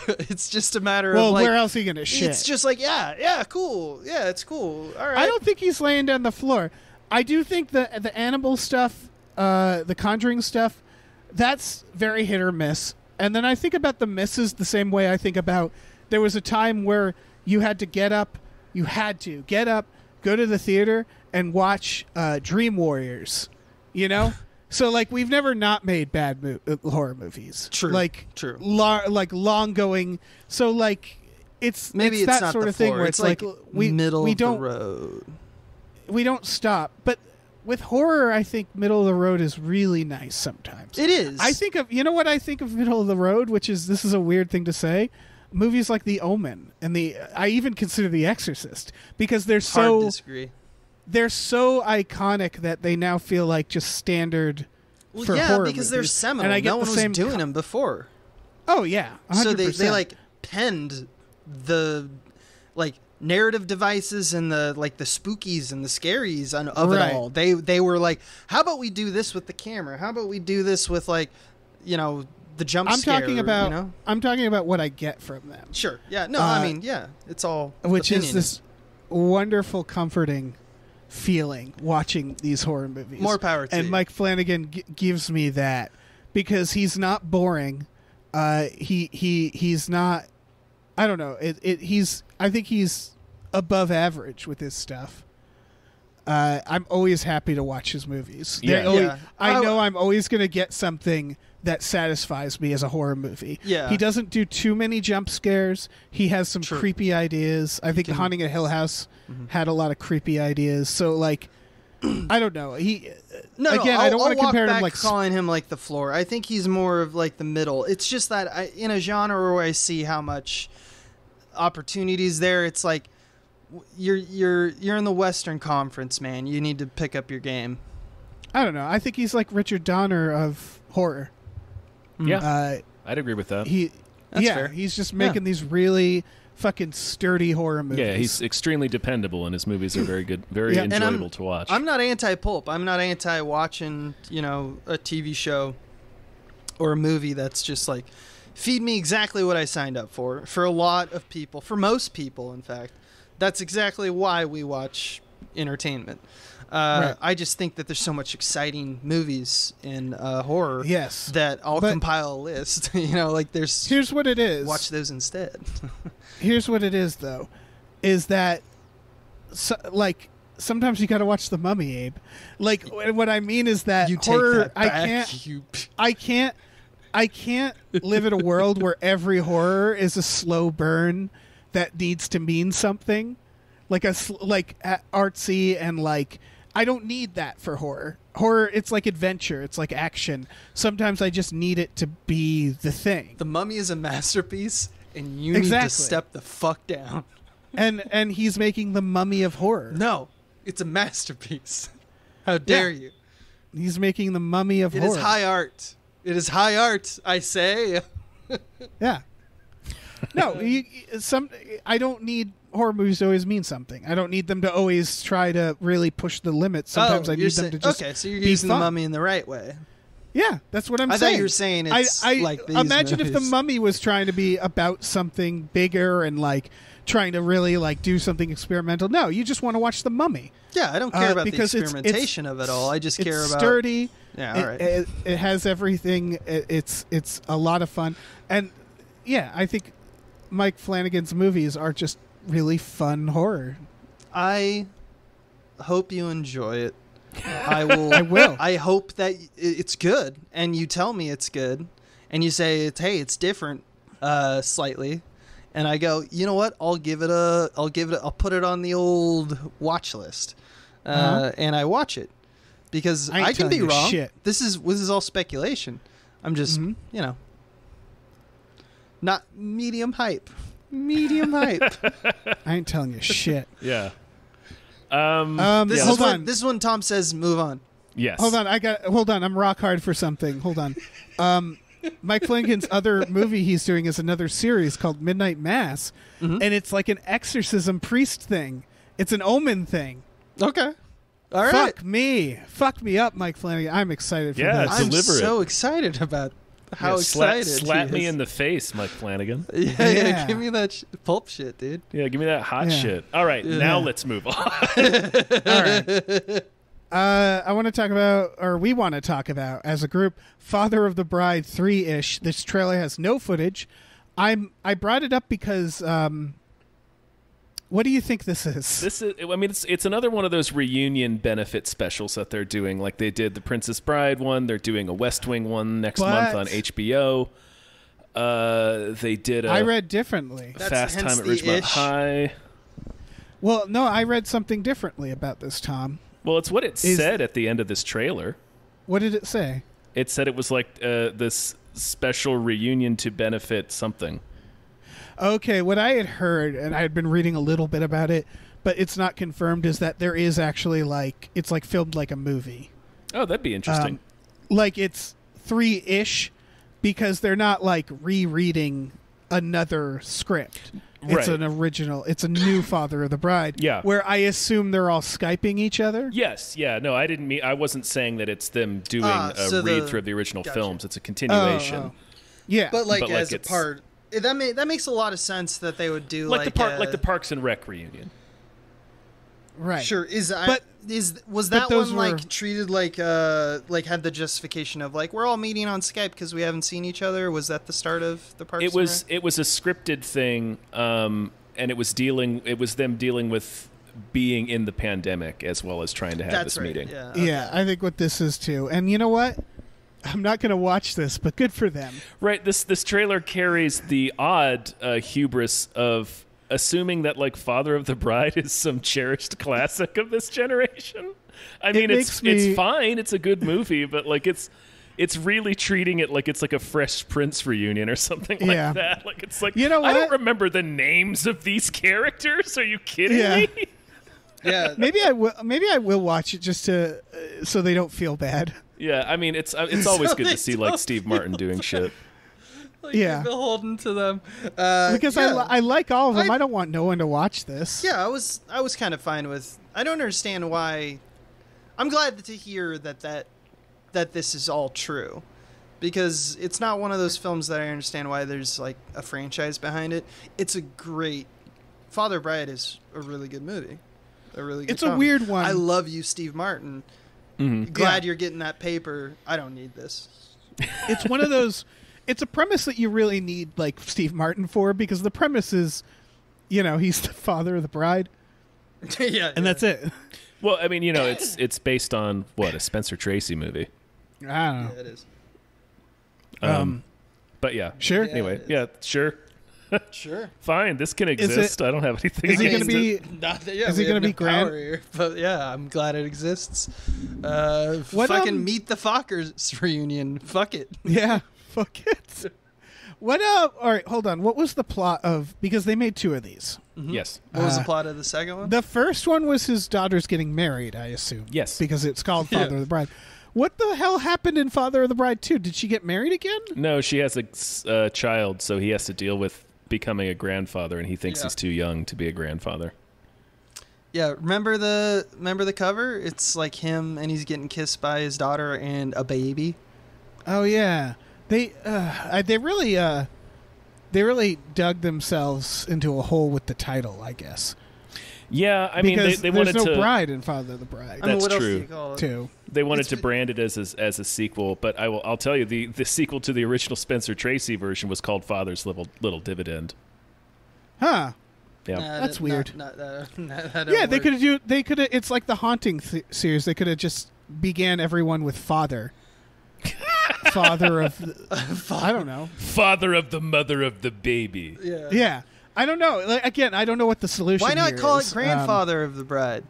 It's just a matter of where else are you going to shit? It's just like, yeah, cool. Yeah, it's cool. All right. I don't think he's laying down the floor. I do think the Annabelle stuff, the Conjuring stuff, that's very hit or miss. And then I think about the misses the same way I think about there was a time where you had to get up, go to the theater and watch Dream Warriors, So, we've never not made bad horror movies. True. True. Long going. So, it's maybe it's that not sort the of thing floor. where it's like we middle don't, of the road. We don't stop. But with horror, I think middle of the road is really nice sometimes. It is. I think of, you know what I think of middle of the road, which is, this is a weird thing to say, movies like The Omen and I even consider The Exorcist, because they're Hard to disagree. they're so iconic that they now feel like just standard for horror because they're movies. seminal. And I get no one the was same doing them before. Oh yeah, 100%. So they like penned the like narrative devices and the like the spookies and the scaries of Right. it all. They were like, how about we do this with the camera? How about we do this with like, the jump scare? I'm talking about what I get from them, Sure. Yeah. No. I mean, yeah. It's all which is opinionated. this wonderful, comforting feeling watching these horror movies. More power to and you. Mike Flanagan gives me that because he's not boring. He's not. I don't know. I think he's above average with his stuff. I'm always happy to watch his movies. Yeah. I know I'm always going to get something that satisfies me as a horror movie. Yeah. He doesn't do too many jump scares. He has some True. creepy ideas. I think Haunting of Hill House had a lot of creepy ideas. So, like, I don't know. I don't want to compare him like calling him like the floor. I think he's more of like the middle. It's just that in a genre where I see how much opportunities there, it's like you're in the Western Conference, man. You need to pick up your game. I don't know. I think he's like Richard Donner of horror. Yeah, I'd agree with that. That's fair. He's just making these really fucking sturdy horror movies. Yeah, he's extremely dependable, and his movies are very good, very Yeah. And enjoyable to watch. I'm not anti-pulp. I'm not anti-watching, a TV show or a movie that's just like, feed me exactly what I signed up for. For a lot of people, for most people, in fact, that's exactly why we watch entertainment. Right. I just think that there's so much exciting movies in horror Yes. that I'll But- compile a list. There's Here's what it is. watch those instead. Here's what it is, though, is that sometimes you got to watch The Mummy, Abe. Like, what I mean is that You horror. take that back. I can't live in a world where every horror is a slow burn that needs to mean something, artsy and like. I don't need that for horror. Horror, it's like adventure. It's like action. Sometimes I just need it to be the thing. The Mummy is a masterpiece, and you need Exactly. to step the fuck down. And he's making the Mummy of horror. No, it's a masterpiece. How dare you? He's making the Mummy of It horror. is high art. It is high art, I say. Yeah. No, I don't need horror movies to always mean something. I don't need them to always try to really push the limits. Sometimes I need them to just okay, so you're be using fun. the Mummy in the right way. Yeah, that's what I'm I saying. thought you were saying it's like these imagine if the movies. Mummy was trying to be about something bigger and like trying to really like do something experimental. No, you just want to watch the Mummy. Yeah, I don't care about the because it's- experimentation of it all. I just care It's about sturdy. Yeah, all right. It has everything. It's a lot of fun, and yeah, I think Mike Flanagan's movies are just really fun horror. I hope you enjoy it. I will. I will. I hope that it's good, and you tell me it's good, and you say it's different, slightly, and I go, you know what? I'll put it on the old watch list, and I watch it because I ain't I can telling be you wrong. shit. This is all speculation. I'm just not medium hype. Medium hype. I ain't telling you shit. Yeah. This hold is on. This is when Tom says, "Move on." Yes. Hold on. I'm rock hard for something. Hold on. Mike Flanagan's other movie he's doing is another series called Midnight Mass, and it's like an exorcism priest thing. It's an Omen thing. Okay. All right. Fuck me up, Mike Flanagan. I'm excited for Yeah, this. it's I'm deliver it. so excited about how Yeah, excited slap he me is. in the face, Mike Flanagan. Yeah, give me that pulp shit, dude. Yeah, give me that hot Yeah. shit. All right, Yeah. now let's move on. All right. I want to talk about, or we want to talk about, as a group, Father of the Bride 3-ish. This trailer has no footage. I brought it up because, what do you think this is? This is, I mean, it's another one of those reunion benefit specials that they're doing. Like they did the Princess Bride one. They're doing a West Wing one next month on HBO. They did a I read differently. Fast hence Time at the Ridgemont ish. High. Well, no, I read something differently about this, Tom. Well, it's what it said at the end of this trailer. What did it say? It said it was like this special reunion to benefit something. Okay, what I had heard, and I had been reading a little bit about it, but it's not confirmed, is that there is actually it's like filmed like a movie. Oh, that'd be interesting. Like it's 3-ish, because they're not like rereading another script. It's an original. It's a new Father of the Bride. Yeah. Where I assume they're all Skyping each other. Yes. Yeah. No, I didn't mean. I wasn't saying that it's them doing a read through of the original films. It's a continuation. Oh. Yeah. But as a part, that makes a lot of sense that they would do like the Parks and Rec reunion. Right. Sure. Was that one treated like had the justification of like we're all meeting on Skype because we haven't seen each other? Was that the start of the Parks? It was a scripted thing, and it was them dealing with being in the pandemic as well as trying to have this meeting. Yeah. Yeah, I think what this is too. And you know what? I'm not going to watch this, but good for them. Right. This trailer carries the odd hubris of assuming that like Father of the Bride is some cherished classic of this generation. I mean, it's fine. It's a good movie, but like it's really treating it like it's like a Fresh Prince reunion or something like that. Like it's like, you know what? I don't remember the names of these characters. Are you kidding me? Yeah. Maybe I will watch it just to so they don't feel bad. Yeah, I mean it's always good to see like Steve Martin doing shit. Like you're beholden to them. Because I like all of them. I don't want no one to watch this. Yeah, I was kind of fine with. I don't understand why. I'm glad to hear that this is all true, because it's not one of those films that I understand why there's like a franchise behind it. It's a great. Father Bride is a really good movie. A really good. It's a weird one. I love you, Steve Martin. Mm-hmm. Glad you're getting that paper. I don't need this. It's one of those. It's a premise that you really need like Steve Martin for, because the premise is, he's the father of the bride. And that's it. Well, I mean, it's based on what, a Spencer Tracy movie. I don't know. Yeah, it is. But yeah. Sure. Anyway, sure. Sure. Fine, this can exist. I don't have anything. Is he going to be? Is he going to be grand? Here, but yeah, I'm glad it exists. Fucking Meet the Fockers reunion. Fuck it. Yeah. Fuck it. What all right, hold on. What was the plot of, because they made 2 of these. Mm-hmm. Yes. What was the plot of the second one? The first one was his daughter's getting married, I assume. Yes. Because it's called Father of the Bride. What the hell happened in Father of the Bride 2? Did she get married again? No, she has a child, so he has to deal with becoming a grandfather, and he thinks he's too young to be a grandfather. Yeah, remember the cover? It's like him and he's getting kissed by his daughter and a baby. Oh yeah. They really dug themselves into a hole with the title, I guess. Yeah, I mean, they wanted there's to. no bride in Father of the Bride. That's what true. Else do you call it? Too. They wanted to brand it as a sequel, but I'll tell you the sequel to the original Spencer Tracy version was called Father's Little Dividend. Huh. Yeah, that's weird. Yeah, they could have. It's like the Haunting series. They could have just began everyone with Father. Father of I don't know. Father of the mother of the baby. Yeah. Yeah. I don't know. Again, I don't know what the solution is. Why not call it Grandfather of the Bride?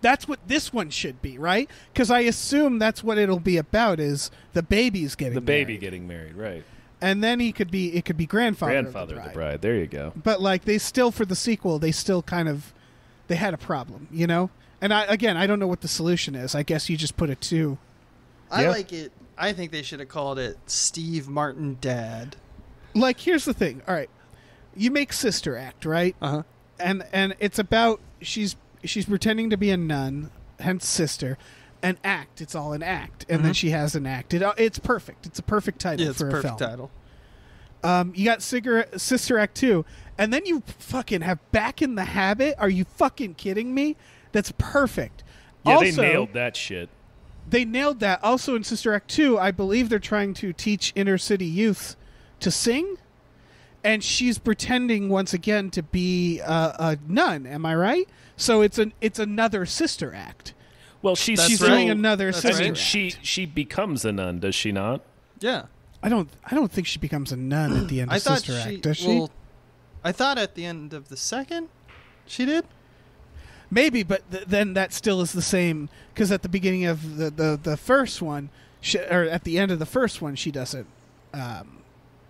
That's what this one should be, right? Because I assume that's what it'll be about, is the baby's getting married. The baby getting married, right. And then it could be Grandfather of the Bride. There you go. But like they still, for the sequel, they still they had a problem, And I don't know what the solution is. I guess you just put it to. I like it. I think they should have called it Steve Martin Dad. Like, here's the thing. All right, you make Sister Act, right? Uh-huh. And it's about she's pretending to be a nun, hence Sister. An act. It's all an act, and then she has an act. It's perfect. It's a perfect title for a film. It's a perfect title. You got Sister Act 2, and then you fucking have Back in the Habit. Are you fucking kidding me? That's perfect. Yeah, also, they nailed that shit. They nailed that. Also in Sister Act 2, I believe they're trying to teach inner city youth to sing, and she's pretending once again to be a nun. Am I right? So it's another Sister Act. Well, she's doing another Sister Act. She becomes a nun, does she not? Yeah. I don't think she becomes a nun at the end of Sister Act, does she? Well, I thought at the end of the second she did. Maybe, but then that still is the same, because at the beginning of the first one, or at the end of the first one, she doesn't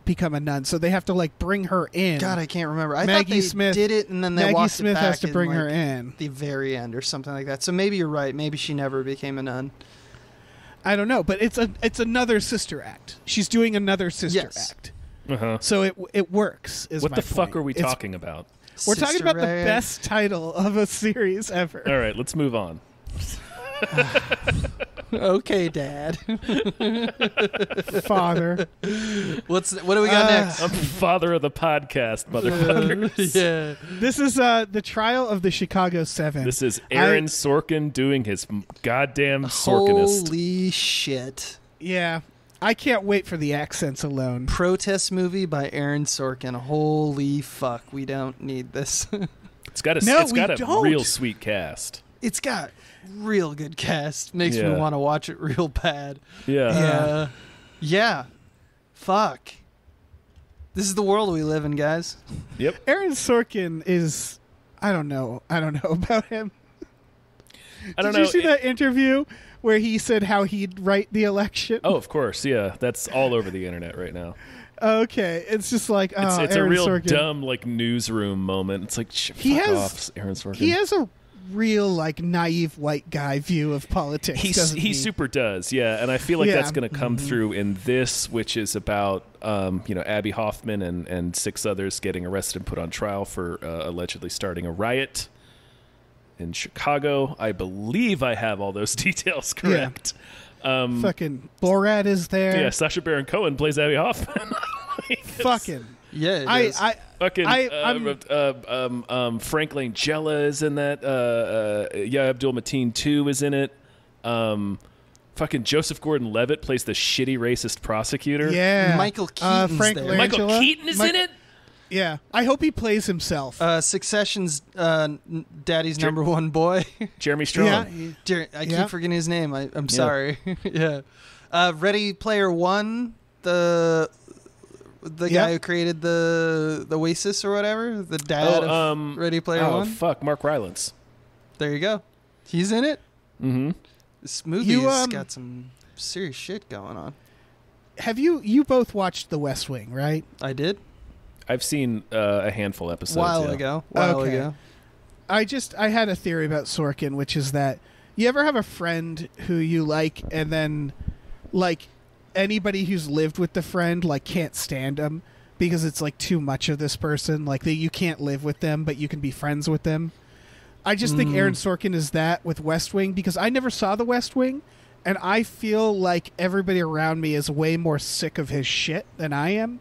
become a nun, so they have to like bring her in. God, I can't remember. I Maggie thought they Smith did it, and then they Maggie walked Smith it back has to bring her like, in. the very end or something like that. So maybe you're right. Maybe she never became a nun. I don't know, but it's another sister act. She's doing another sister act. So it works. What the fuck are we talking about? We're talking about the best title of a series ever. All right, let's move on. Okay, Dad. Father. What do we got next? I'm father of the podcast, motherfuckers. Yeah. This is the trial of the Chicago 7. This is Aaron Sorkin doing his goddamn Sorkinist. Holy shit. Yeah. I can't wait for the accents alone. Protest movie by Aaron Sorkin. Holy fuck, we don't need this. It's got a real sweet cast. It's got real good cast. Makes me want to watch it real bad. Yeah. Yeah. Fuck. This is the world we live in, guys. Yep. Aaron Sorkin is... I don't know about him. Did you see that interview where he said how he'd write the election? Oh, of course. Yeah. That's all over the internet right now. Okay. It's just like, it's Aaron a real Sorkin. dumb, like, newsroom moment. It's like, fuck off, Aaron Sorkin. He has a real, like, naive white guy view of politics. He super does, yeah. And I feel like that's going to come through in this, which is about, Abby Hoffman and 6 others getting arrested and put on trial for allegedly starting a riot in Chicago. I believe I have all those details correct. Yeah. Fucking Borat is there. Yeah, Sacha Baron Cohen plays Abby Hoffman. Fucking yeah. Fucking Frank Langella is in that. Abdul Mateen 2 is in it. Fucking Joseph Gordon-Levitt plays the shitty racist prosecutor. Yeah, Michael Keaton's Frank there. Langella. Michael Keaton is in it. Yeah, I hope he plays himself. Succession's daddy's number one boy. Jeremy Strong. Yeah, I keep forgetting his name. I'm sorry. Yeah. Ready Player One, the guy who created the Oasis or whatever, the dad of Ready Player One. Fuck, Mark Rylance. There you go. He's in it. Mm-hmm. This movie's got some serious shit going on. Have you both watched The West Wing, right? I did. I've seen a handful of episodes. While ago. I had a theory about Sorkin, which is that you ever have a friend who you like, and then like anybody who's lived with the friend like can't stand them because it's like too much of this person. Like you can't live with them, but you can be friends with them. I just think Aaron Sorkin is that with West Wing, because I never saw The West Wing, and I feel like everybody around me is way more sick of his shit than I am.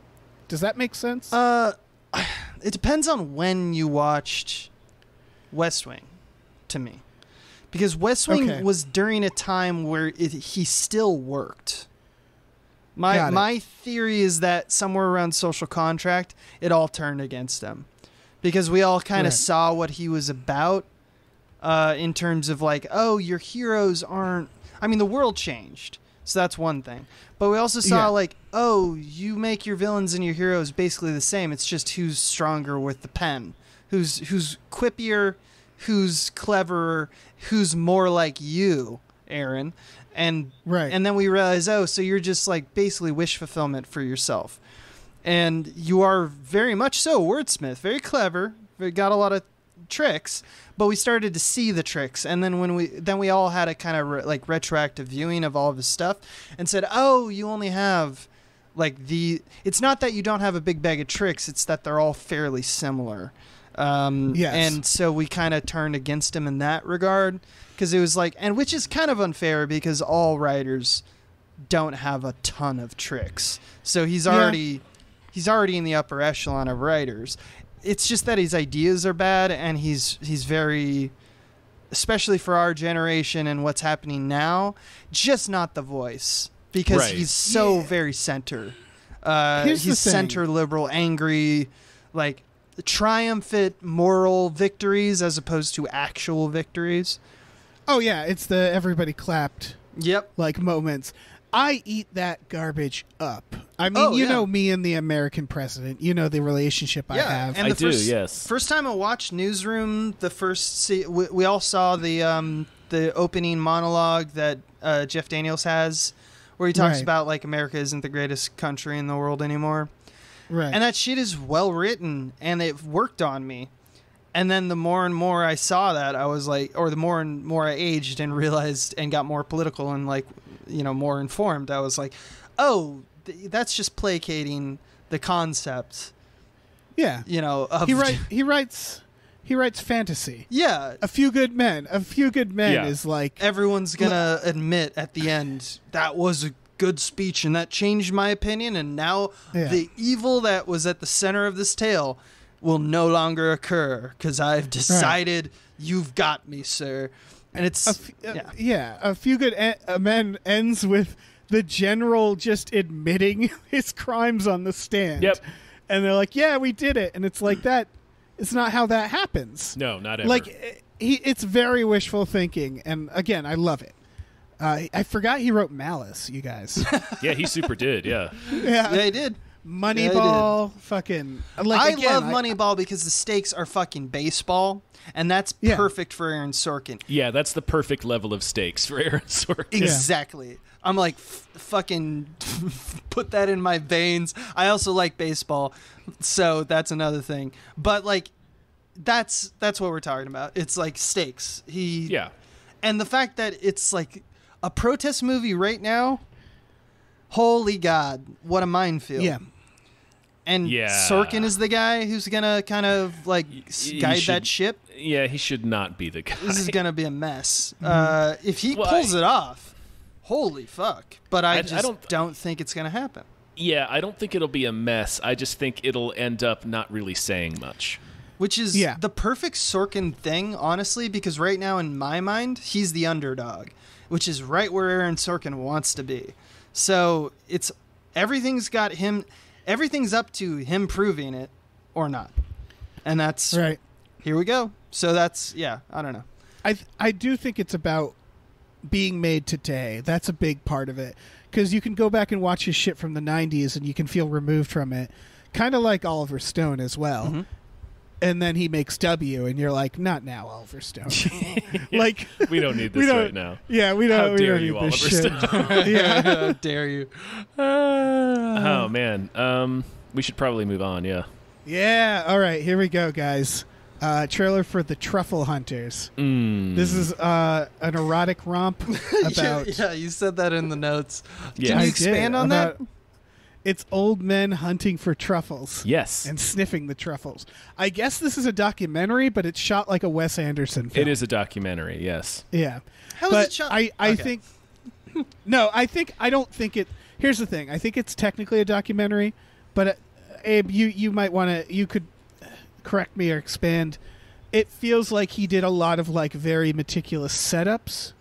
Does that make sense? It depends on when you watched West Wing, to me. Because West Wing was during a time where he still worked. My theory is that somewhere around Social Contract, it all turned against him. Because we all kind of saw what he was about in terms of like, oh, your heroes aren't... I mean, the world changed. So that's one thing. But we also saw like, oh, you make your villains and your heroes basically the same. It's just who's stronger with the pen, who's quippier, who's cleverer, who's more like you, Aaron. And then we realize, oh, so you're just like basically wish fulfillment for yourself. And you are very much so wordsmith, very clever, got a lot of tricks, but we started to see the tricks, and then we all had a kind of like retroactive viewing of all of his stuff and said, oh, you only have like it's not that you don't have a big bag of tricks, it's that they're all fairly similar. And so we kind of turned against him in that regard, because it was like, and which is kind of unfair because all writers don't have a ton of tricks, so he's already in the upper echelon of writers. It's just that his ideas are bad, and he's very, especially for our generation and what's happening now, just not the voice, because he's so very center. He's center liberal, angry, like triumphant moral victories as opposed to actual victories. Oh yeah, it's the everybody clapped. Yep. Like moments. I eat that garbage up. I mean, you know me and the American president. You know the relationship I have. And I do, yes. First time I watched Newsroom, we all saw the opening monologue that Jeff Daniels has, where he talks about like America isn't the greatest country in the world anymore. Right. And that shit is well written, and it worked on me. And then the more and more I saw that, I was like, or the more and more I aged and realized and got more political and like, more informed, I was like, oh, that's just placating the concept. Yeah. Of he writes fantasy. Yeah. A Few Good Men is like everyone's gonna admit at the end that was a good speech and that changed my opinion, and now the evil that was at the center of this tale will no longer occur because I've decided you've got me, sir. And it's A Few Good Men ends with the general just admitting his crimes on the stand. Yep. And they're like, yeah, we did it. And it's like that. It's not how that happens. No, not ever. Like, it's very wishful thinking. And again, I love it. I forgot he wrote Malice, you guys. Yeah, he super did. Yeah. Yeah, he did. Moneyball, fucking. Like, I love Moneyball because the stakes are fucking baseball. And that's perfect for Aaron Sorkin. Yeah, that's the perfect level of stakes for Aaron Sorkin. Exactly. Yeah. I'm like, fucking put that in my veins. I also like baseball, so that's another thing. But like, that's what we're talking about. It's like stakes. And the fact that it's like a protest movie right now. Holy God, what a minefield! Yeah. And Sorkin is the guy who's gonna kind of like guide that ship. Yeah, he should not be the guy. This is gonna be a mess. If he pulls it off. Holy fuck. But I don't think it's going to happen. Yeah, I don't think it'll be a mess. I just think it'll end up not really saying much. Which is the perfect Sorkin thing, honestly, because right now in my mind, he's the underdog, which is right where Aaron Sorkin wants to be. So everything's up to him proving it or not. And that's right. Here we go. So that's, I don't know. I do think it's about being made today. That's a big part of it, because you can go back and watch his shit from the 90s and you can feel removed from it, kind of like Oliver Stone as well. And then he makes W and you're like, not now, Oliver Stone. Like, we don't need this right now. Yeah, we don't. How dare we don't you, need Oliver this shit. Stone? How dare you. Oh man, we should probably move on. Yeah, all right, here we go, guys. Trailer for The Truffle Hunters. This is an erotic romp about... yeah, you said that in the notes. Yeah. Can you expand on that? It's old men hunting for truffles. Yes. And sniffing the truffles. I guess this is a documentary, but it's shot like a Wes Anderson film. It is a documentary, yes. Yeah. How is it shot? I think... No, I don't think it... Here's the thing. I think it's technically a documentary, but Abe, you might want to... You could... correct me or expand. It feels like he did a lot of like very meticulous setups,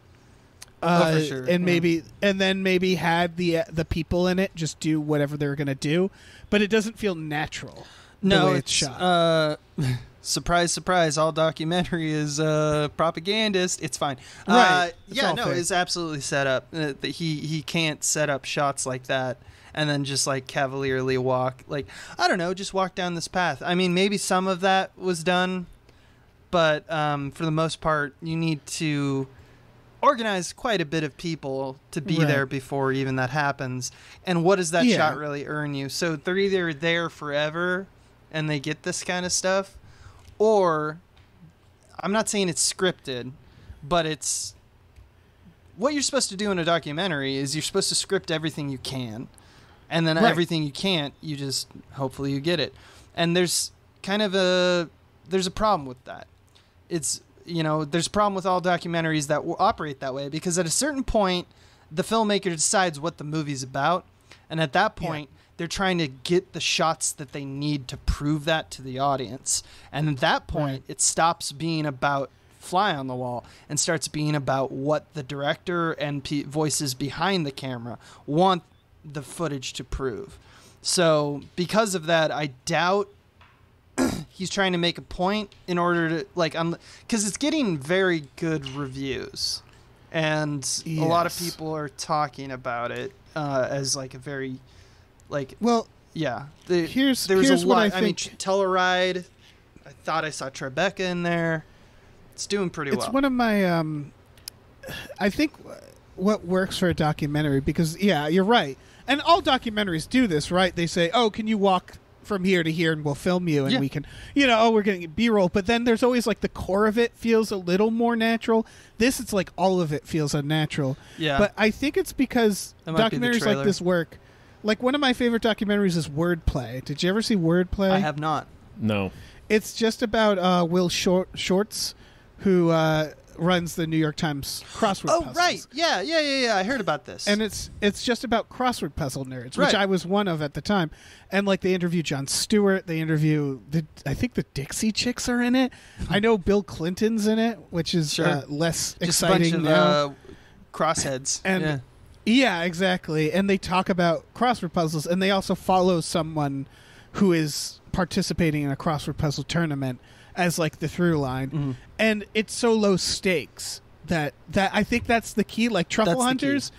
for sure. And then maybe had the people in it just do whatever they're gonna do, but it doesn't feel natural. No, the way it's shot. Surprise, surprise! All documentary is propagandist. It's fine. Right. It's absolutely set up. He can't set up shots like that and then just like cavalierly walk, like, I don't know, just walk down this path. I mean, maybe some of that was done, but for the most part, you need to organize quite a bit of people to be there before even that happens. And what does that shot really earn you? So they're either there forever and they get this kind of stuff, or I'm not saying it's scripted, but it's what you're supposed to do in a documentary is you're supposed to script everything you can. And then everything you can't, you just, hopefully you get it. And there's kind of there's a problem with that. It's, there's a problem with all documentaries that will operate that way, because at a certain point, the filmmaker decides what the movie's about. And at that point, they're trying to get the shots that they need to prove that to the audience. And at that point, it stops being about fly on the wall and starts being about what the director and voices behind the camera want the footage to prove. So because of that, I doubt he's trying to make a point in order to because it's getting very good reviews, and a lot of people are talking about it as like a very Like, well, yeah. here's there was a what lot. I mean, think. Telluride. I thought I saw Tribeca in there. It's doing pretty well. It's one of my. I think what works for a documentary, because you're right, and all documentaries do this, right? They say, "Oh, can you walk from here to here, and we'll film you, and we can, we're going to get B-roll." But then there's always like the core of it feels a little more natural. This, it's like all of it feels unnatural. Yeah. But I think it's because documentaries like this work. Like, one of my favorite documentaries is Wordplay. Did you ever see Wordplay? I have not. No. It's just about Will Shortz, who runs the New York Times crossword puzzles. Oh, right. Yeah. I heard about this. And it's just about crossword puzzle nerds, which Right. I was one of at the time. And like, they interview Jon Stewart, they interview I think the Dixie Chicks are in it. I know Bill Clinton's in it, which is less just exciting a bunch now. of crossheads. And yeah, exactly. And they talk about crossword puzzles, and they also follow someone who is participating in a crossword puzzle tournament as like the through line. Mm-hmm. And it's so low stakes that I think that's the key. Like Truffle Hunters,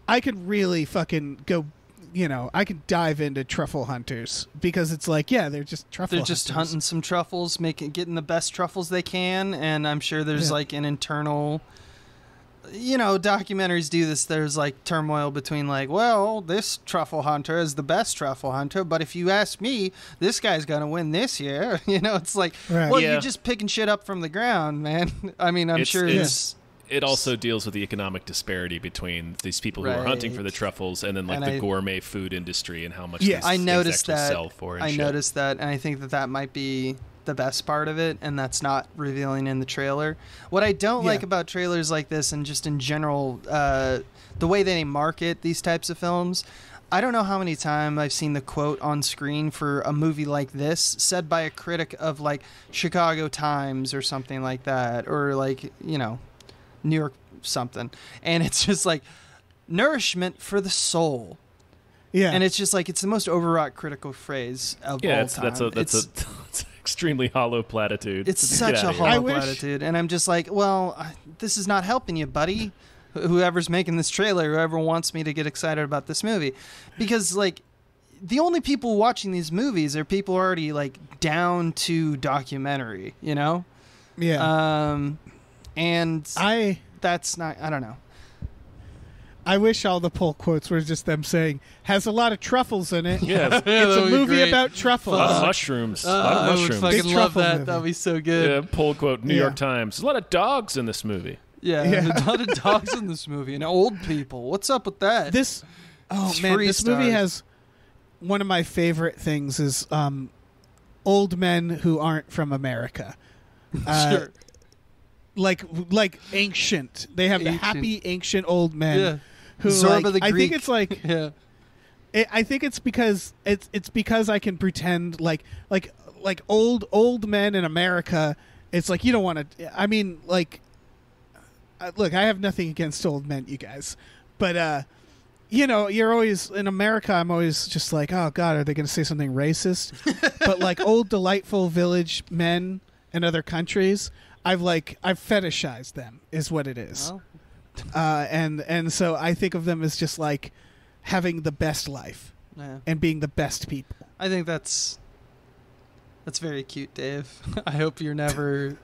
I could really fucking go, I could dive into Truffle Hunters, because it's like, they're just truffle hunters. They're just hunting some truffles, getting the best truffles they can, and I'm sure there's like an internal, documentaries do this. There's like turmoil between like, well, this truffle hunter is the best truffle hunter, but if you ask me, this guy's gonna win this year. It's like, well, you're just picking shit up from the ground, man. I mean, I'm sure it also deals with the economic disparity between these people who are hunting for the truffles and then like the gourmet food industry and how much these I noticed that sell for. And noticed that, and I think that might be the best part of it, and that's not revealing in the trailer. What I don't like about trailers like this, and just in general, the way they market these types of films, I don't know how many times I've seen the quote on screen for a movie like this said by a critic of like Chicago Times or something like that, or like, New York something, and it's just like, nourishment for the soul. Yeah. And it's just like, it's the most overwrought critical phrase of all time. That's an extremely hollow platitude. It's such a hollow platitude. And I'm just like, well, this is not helping you, buddy. Whoever's making this trailer, whoever wants me to get excited about this movie. Because, like, the only people watching these movies are people already, like, down to documentary, Yeah. And that's not, I don't know. I wish all the pull quotes were just them saying, has a lot of truffles in it. Yeah. It's a movie about truffles. A lot of mushrooms. I would fucking love that. Movie. That'd be so good. Yeah, pull quote, New York Times. There's a lot of dogs in this movie. Yeah. A lot of dogs in this movie. And old people. What's up with that? This movie has one of my favorite things is old men who aren't from America. Sure. Like ancient. They have the happy ancient old men. Yeah. Who, Zorba the Greek. I think it's like, I think it's because I can pretend like old men in America. It's like, you don't want to. I mean, like, look, I have nothing against old men, you guys, but you're always in America. I'm always just like, oh God, are they going to say something racist? But like old delightful village men in other countries, I've fetishized them, is what it is. Oh. And so I think of them as just like having the best life and being the best people. I think that's very cute, Dave. I hope you're never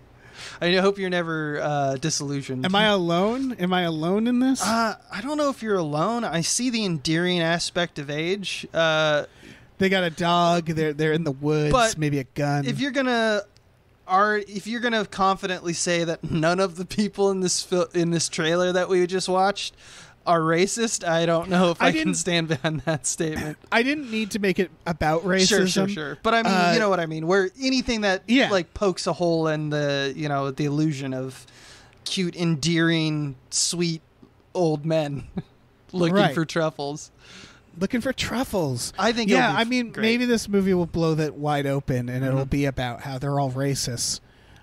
disillusioned. Am I alone? Am I alone in this? I don't know if you're alone. I see the endearing aspect of age. They got a dog. They're in the woods. But maybe a gun. If you're gonna confidently say that none of the people in this trailer that we just watched are racist, I don't know if I can stand behind that statement. I didn't need to make it about racism. Sure. But I mean, you know what I mean. Where anything that like pokes a hole in the the illusion of cute, endearing, sweet old men looking for truffles. Looking for truffles. I think. Yeah, I mean, maybe this movie will blow that wide open, and it'll be about how they're all racist.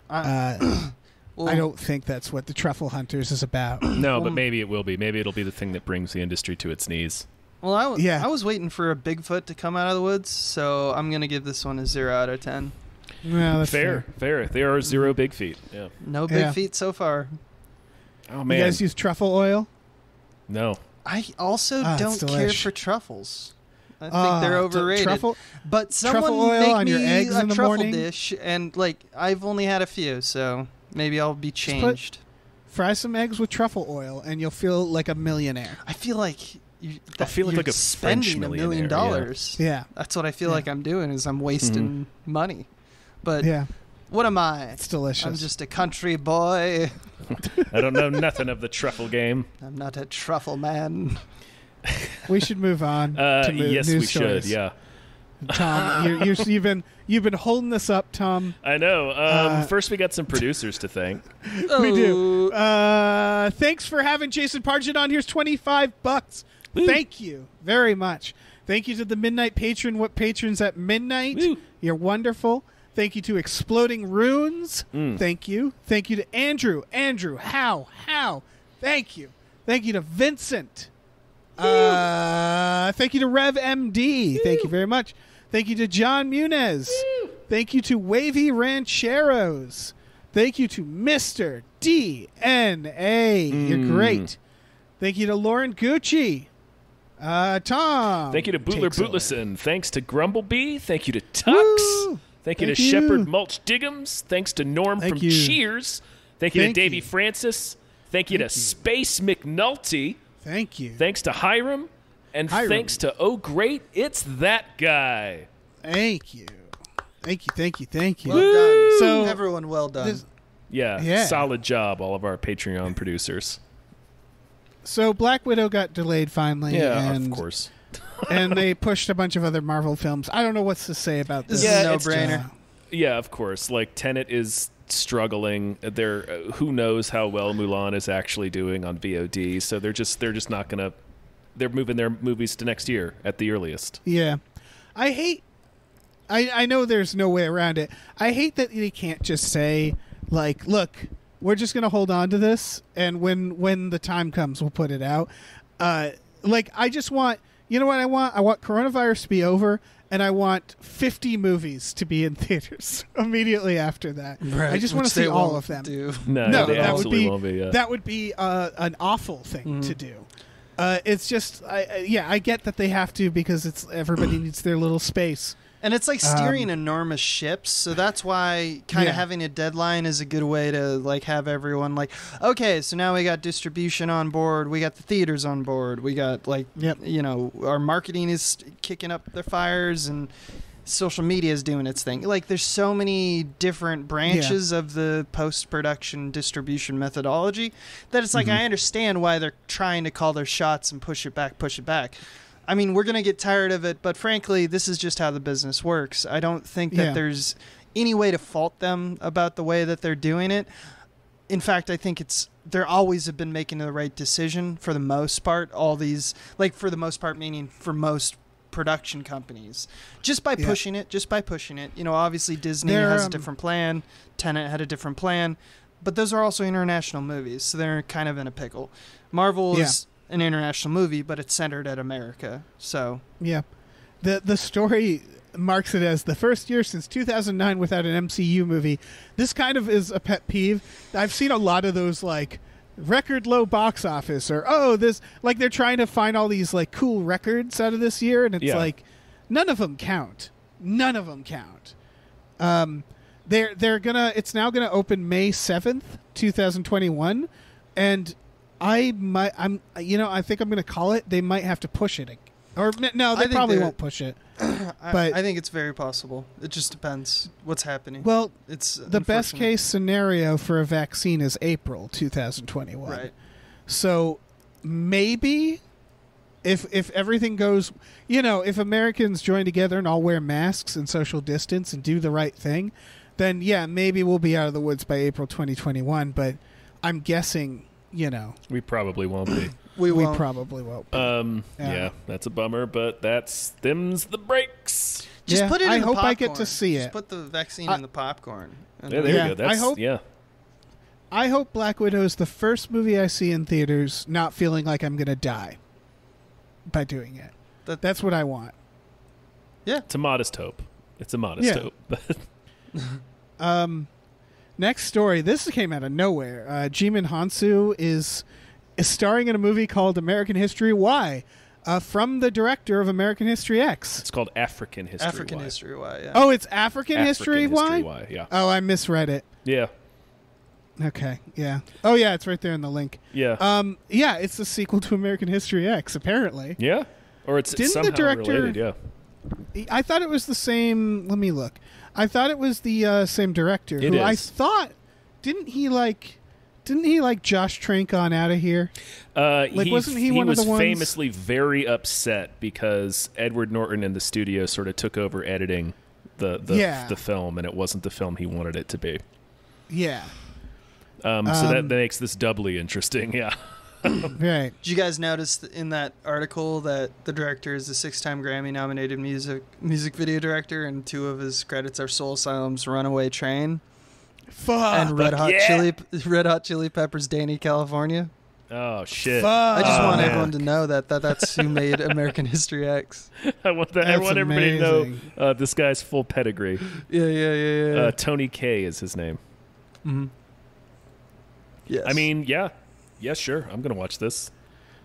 I don't think that's what the Truffle Hunters is about. No, but maybe it will be. Maybe it'll be the thing that brings the industry to its knees. Well, I was waiting for a Bigfoot to come out of the woods, so I'm gonna give this one a 0 out of 10. Well, that's fair. There are 0 big feet. Yeah. No big feet so far. Oh man, you guys use truffle oil? No. I also don't care for truffles. I think they're overrated. But someone truffle oil make on me your eggs a in the truffle morning? dish, and like I've only had a few, so maybe I'll be changed. Fry some eggs with truffle oil, and you'll feel like a millionaire. I feel like I feel like a French spending $1 millionaire, million. Yeah, That's what I feel like I'm doing. Is I'm wasting money. But yeah, what am I? it's delicious. I'm just a country boy. I don't know nothing of the truffle game. I'm not a truffle man. We should move on. To Yes, news we stories. should. Yeah, Tom, you've been holding this up, Tom. I know. First, we got some producers to thank. We do. Thanks for having Jason Pargent on. Here's $25. Woo. Thank you very much. Thank you to the Midnight Patron. What patrons at midnight? Woo. You're wonderful. Thank you to Exploding Runes. Thank you. Thank you to Andrew. Andrew, how? Thank you. Thank you to Vincent. Thank you to Rev MD. Woo. Thank you very much. Thank you to John Muniz. Woo. Thank you to Wavy Rancheros. Thank you to Mr. DNA. You're great. Thank you to Lauren Gucci. Tom. Thank you to Bootler takes over. Bootlesen. Thanks to Grumblebee. Thank you to Tux. Woo. Thank you Thank to you. Shepard Mulch Diggums. Thanks to Norm Thank from you. Cheers. Thank you Thank to Davey you. Francis. Thank you to Space McNulty. Thank you. Thanks to Hiram. And Hiram. thanks to Oh Great, It's That Guy. Thank you. Thank you. Thank you. Thank you. Well done. So Everyone, well done. this- Yeah, solid job, all of our Patreon producers. So Black Widow got delayed finally. Yeah, and, of course. and they pushed a bunch of other Marvel films. I don't know what to say about this. This is a Yeah, it's no-brainer. Yeah, of course. Like Tenet is struggling. They're who knows how well Mulan is actually doing on VOD. So they're just not gonna. They're moving their movies to next year at the earliest. Yeah. I know there's no way around it. I hate that they can't just say, like, look, we're just going to hold on to this, and when the time comes, we'll put it out. I just want, you know what I want? I want coronavirus to be over, and I want 50 movies to be in theaters immediately after that. Right, I just want to which they see all won't of them. do. No, they that would absolutely be won't be. Yeah. that would be an awful thing to do. It's just, I get that they have to because it's everybody needs their little space. And it's like steering enormous ships, so that's why kind of having a deadline is a good way to like have everyone like, okay, so now we got distribution on board, we got the theaters on board, we got like, you know, our marketing is kicking up their fires, and social media is doing its thing. Like, there's so many different branches of the post-production distribution methodology that it's like I understand why they're trying to call their shots and push it back. I mean, we're going to get tired of it, but frankly, this is just how the business works. I don't think that there's any way to fault them about the way that they're doing it. In fact, I think they always have been making the right decision for the most part. All these, like, for the most part, meaning for most production companies, just by pushing it. You know, obviously Disney has a different plan. Tenet had a different plan, but those are also international movies, so they're kind of in a pickle. Marvel is an international movie, but it's centered at America. So the story marks it as the first year since 2009 without an MCU movie. This kind of is a pet peeve. I've seen a lot of those, like, record low box office, or this, like, they're trying to find all these like cool records out of this year, and it's like none of them count. It's now gonna open May 7th, 2021, and I think I'm gonna call it. They might have to push it, or no, they probably won't push it. But I think it's very possible. It just depends what's happening. Well, it's the best case scenario for a vaccine is April 2021. Right. So maybe if everything goes, you know, if Americans join together and all wear masks and social distance and do the right thing, then maybe we'll be out of the woods by April 2021. But I'm guessing, you know, we probably won't be. We probably won't be. That's a bummer, but them's the breaks. Just put it in I the hope popcorn. I get to see it. Just put the vaccine in the popcorn. There you go. I hope Black Widow is the first movie I see in theaters not feeling like I'm going to die by doing it. That's what I want. Yeah. It's a modest hope. Next story. This came out of nowhere. Jimin Hansu is starring in a movie called American History Why. from the director of American History X. It's called African History African Y. History Y. Yeah. Oh, it's African History Y? Y? Yeah. Oh, I misread it. Yeah. Okay, yeah. Oh, yeah, it's right there in the link. Yeah. Yeah, it's the sequel to American History X, apparently. Yeah. Or it's Didn't somehow the director, related, yeah. I thought it was the same... Let me look. I thought it was the same director. It who I is. thought... Didn't he like Josh Trank on Out of Here? Wasn't he one of the ones? He was famously very upset because Edward Norton and the studio sort of took over editing the film, and it wasn't the film he wanted it to be. Yeah. So that makes this doubly interesting, yeah. Right. Did you guys notice in that article that the director is a 6-time Grammy-nominated music video director, and 2 of his credits are Soul Asylum's "Runaway Train" Fuck. and Red Hot Chili Peppers' "Danny California"? Oh, shit. Fuck. I just want man. everyone to know that's who made American History X. I want That's everybody to amazing. know this guy's full pedigree. Yeah. Tony K is his name. Mm-hmm. Yes. I mean, yeah. Yeah, sure. I'm going to watch this.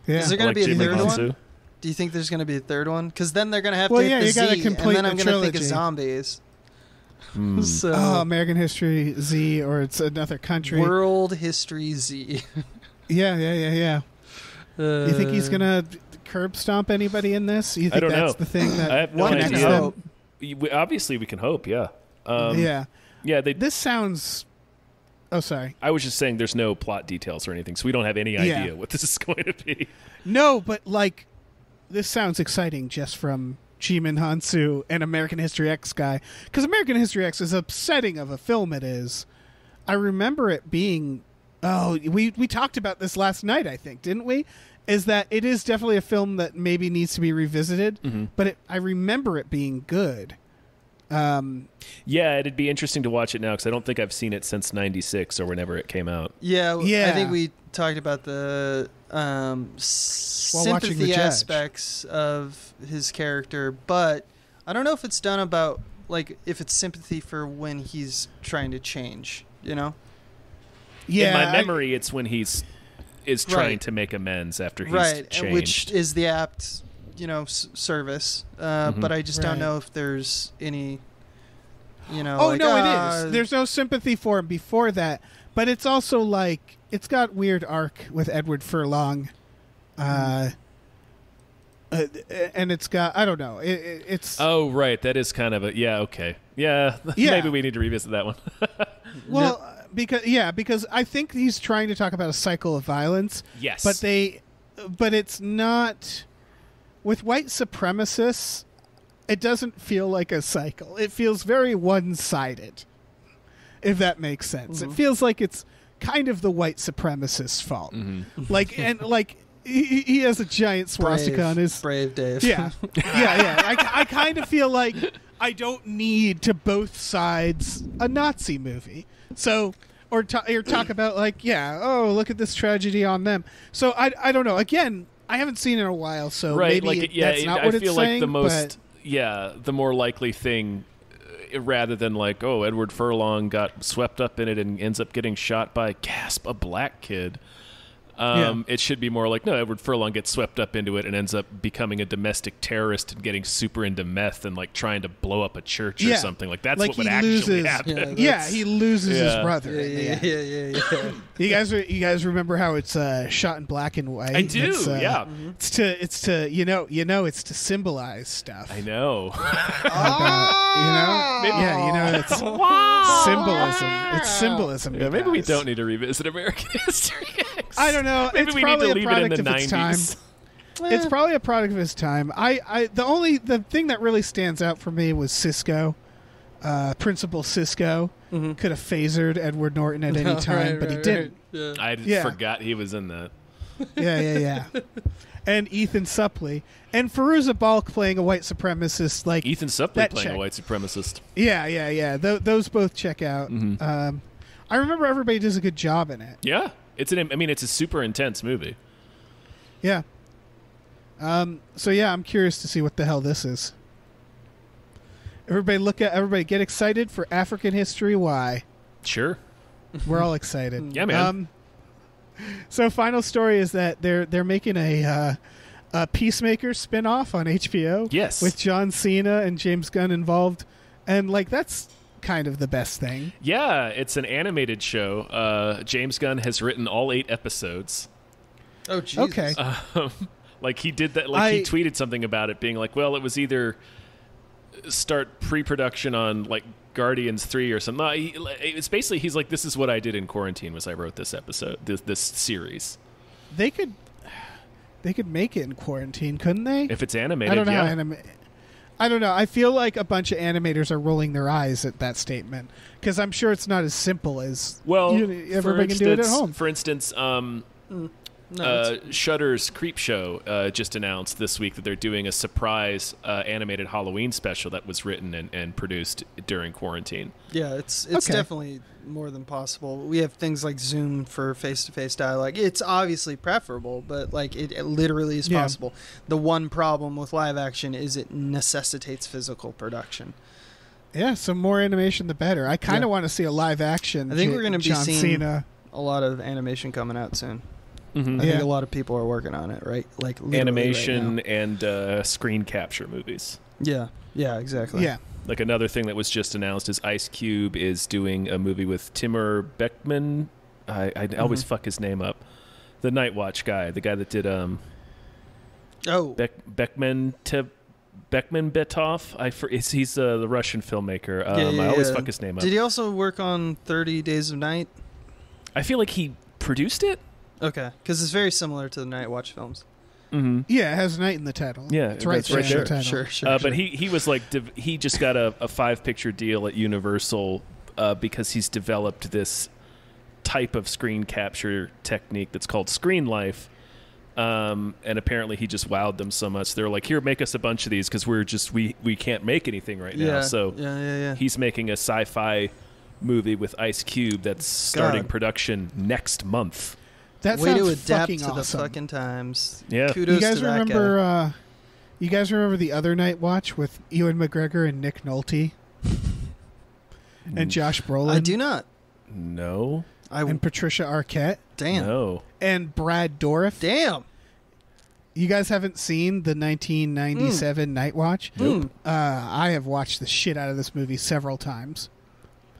Yeah. Is there going I to like be a Jimmy third Hansu. one? Do you think there's going to be a third one? Because then they're going to have Well, to yeah, hit you the gotta Z, complete and then I'm the going to think of trilogy. zombies. Hmm. So, American History Z, or it's another country. World History Z. Yeah. You think he's gonna curb stomp anybody in this? You think I don't that's know. the thing that I have no connects idea. them? Obviously, we can hope, yeah. Yeah. Yeah, This sounds. Oh, sorry. I was just saying there's no plot details or anything, so we don't have any idea Yeah. what this is going to be. No, but this sounds exciting just from Jimin Hansu and American History X guy, because American History X, as upsetting of a film it is, I remember it being. Oh, we talked about this last night, I think, didn't we? Is that it is definitely a film that maybe needs to be revisited, but I remember it being good. Yeah, it'd be interesting to watch it now because I don't think I've seen it since '96 or whenever it came out. Yeah, Yeah. I think we talked about the watching The sympathy Judge. aspects of his character, but I don't know if it's done about, if it's sympathy for when he's trying to change, Yeah, In my memory, it's when he's trying to make amends after he's changed. which is the apt, service. But I just don't Right. know if there's any, Oh, no, it is. There's no sympathy for him before that, but it's also it's got weird arc with Edward Furlong, and it's got, I don't know, it's Oh, right. That is kind of a... Yeah, okay. Yeah, Yeah. maybe we need to revisit that one. well because I think he's trying to talk about a cycle of violence. Yes. but it's not with white supremacists. It doesn't feel like a cycle. It feels very one-sided, if that makes sense. It feels like it's kind of the white supremacist's fault. He has a giant swastika on his... Brave Dave. Yeah. I kind of feel like I don't need to both sides a Nazi movie. So, or talk about look at this tragedy on them. So I don't know. Again, I haven't seen it in a while, so right, maybe that's not I what it's feel saying. like the more likely thing, rather than Edward Furlong got swept up in it and ends up getting shot by a black kid. It should be more no, Edward Furlong gets swept up into it and ends up becoming a domestic terrorist and getting super into meth and trying to blow up a church or something. That's what would actually happen. He loses his brother. Yeah. You guys remember how it's shot in black and white? I do. It's to symbolize stuff. I know. It's symbolism. It's symbolism. Yeah, maybe we guys. don't need to revisit American History X. I don't know. Maybe It's we need probably to a leave it in product the of its time. 90s. It's probably a product of his time. The thing that really stands out for me was Cisco. Principal Cisco could have phasered Edward Norton at any time, but he didn't. I forgot he was in that. Yeah. And Ethan Suplee and Fairuza Balk playing a white supremacist. Ethan Suplee that playing check. a white supremacist. Yeah. Those both check out. I remember everybody does a good job in it. Yeah, it's a super intense movie. Yeah. So yeah, I'm curious to see what the hell this is. Everybody get excited for African History Y. Sure. We're all excited. Yeah, man. So final story is that they're making a Peacemaker spin-off on HBO. Yes. With John Cena and James Gunn involved. And, like, that's kind of the best thing. Yeah, it's an animated show. James Gunn has written all 8 episodes. Oh, Jesus. Okay. Like, he did that. Like, he tweeted something about it being like, well, it was either start pre-production on, like, Guardians 3 or something. It's basically, he's like, this is what I did in quarantine was I wrote this episode, this series. They could make it in quarantine, couldn't they? If it's animated, I don't know. yeah. I don't know. I feel like a bunch of animators are rolling their eyes at that statement because I'm sure it's not as simple as everybody can do it at home. For instance, Shudder's Creep Show just announced this week that they're doing a surprise animated Halloween special that was written and produced during quarantine. Yeah, it's definitely more than possible. We have things like Zoom for face-to-face dialogue. It's obviously preferable, but like it literally is possible. The one problem with live action is it necessitates physical production. Yeah, so more animation the better. I kind of want to see a live action. I think we're going to be John seeing Cena. A lot of animation coming out soon. Mm-hmm. I think a lot of people are working on it, right? Like animation right and screen capture movies. Yeah, exactly. Yeah. Like another thing that was just announced is Ice Cube is doing a movie with Timur Beckmann. I always fuck his name up. The Night Watch guy, the guy that did Beckmann Betov. He's the Russian filmmaker. I always fuck his name up. Did he also work on 30 Days of Night? I feel like he produced it. Okay, because it's very similar to the Night Watch films. Mm-hmm. Yeah, it has night in the title. Yeah, it's right there. The title. Sure. But he was like he just got a 5-picture deal at Universal because he's developed this type of screen capture technique that's called Screen Life. And apparently he just wowed them so much. They're like, here, make us a bunch of these because we can't make anything right now. So he's making a sci-fi movie with Ice Cube that's starting production next month. That way sounds to adapt fucking to awesome. the fucking times. Yeah. Kudos you guys to that remember? guy. You guys remember the other Night Watch with Ewan McGregor and Nick Nolte and Josh Brolin? I do not. No. And Patricia Arquette. Damn. No. And Brad Dourif. Damn. You guys haven't seen the 1997 Night Watch? Nope. I have watched the shit out of this movie several times.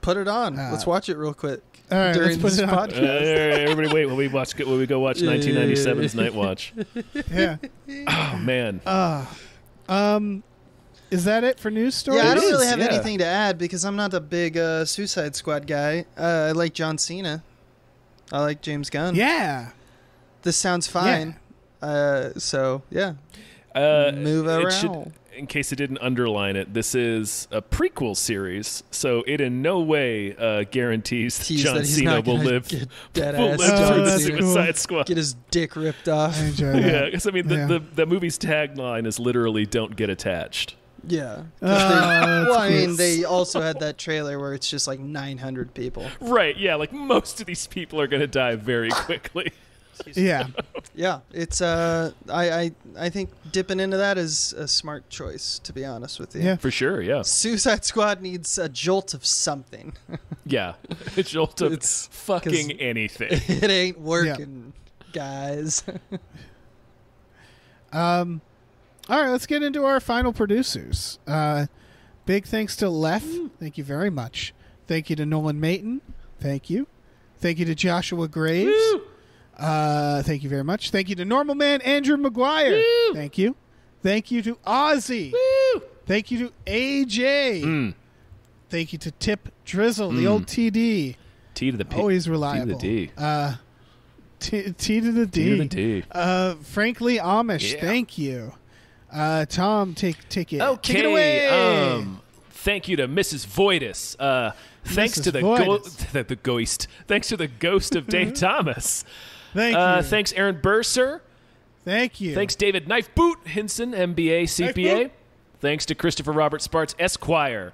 Put it on. Let's watch it real quick. All right, during let's this put it on. podcast. Everybody wait while we go watch 1997's Night Watch. Yeah. Oh man. Is that it for news stories? Yeah, I don't really have anything to add because I'm not a big Suicide Squad guy. I like John Cena. I like James Gunn. Yeah. This sounds fine. So, yeah. Move around. In case it didn't underline it, this is a prequel series, so it in no way guarantees that John Cena will live through the Suicide Squad. Get his dick ripped off. I enjoy that. Yeah, because I mean, the movie's tagline is literally "Don't get attached." Yeah. I mean, they also had that trailer where it's just like 900 people. Right, yeah, like most of these people are going to die very quickly. Yeah. Yeah, it's I think dipping into that is a smart choice, to be honest with you. Yeah. For sure, yeah. Suicide Squad needs a jolt of something. Yeah, a jolt of fucking anything. It ain't working, guys. All right, let's get into our final producers. Big thanks to Lef. Thank you very much. Thank you to Nolan Mayton. Thank you. Thank you to Joshua Graves. Woo! Thank you very much. Thank you to Normal Man Andrew McGuire. Woo! Thank you. Thank you to Ozzy. Woo! Thank you to AJ. Thank you to Tip Drizzle, the old TD. T to the P. Always reliable. T to the D. T to the D. T to the D. Frankly Amish, Yeah. thank you. Tom, take it. Okay. Take it away. Thank you to Mrs. Voidus. Thanks Mrs. to the ghost. Thanks to the ghost of Dave Thomas. Thank you. Thanks, Aaron Burser. Thank you. Thanks, David Knifeboot Hinson, MBA, CPA. Thanks to Christopher Robert Sparts, Esquire.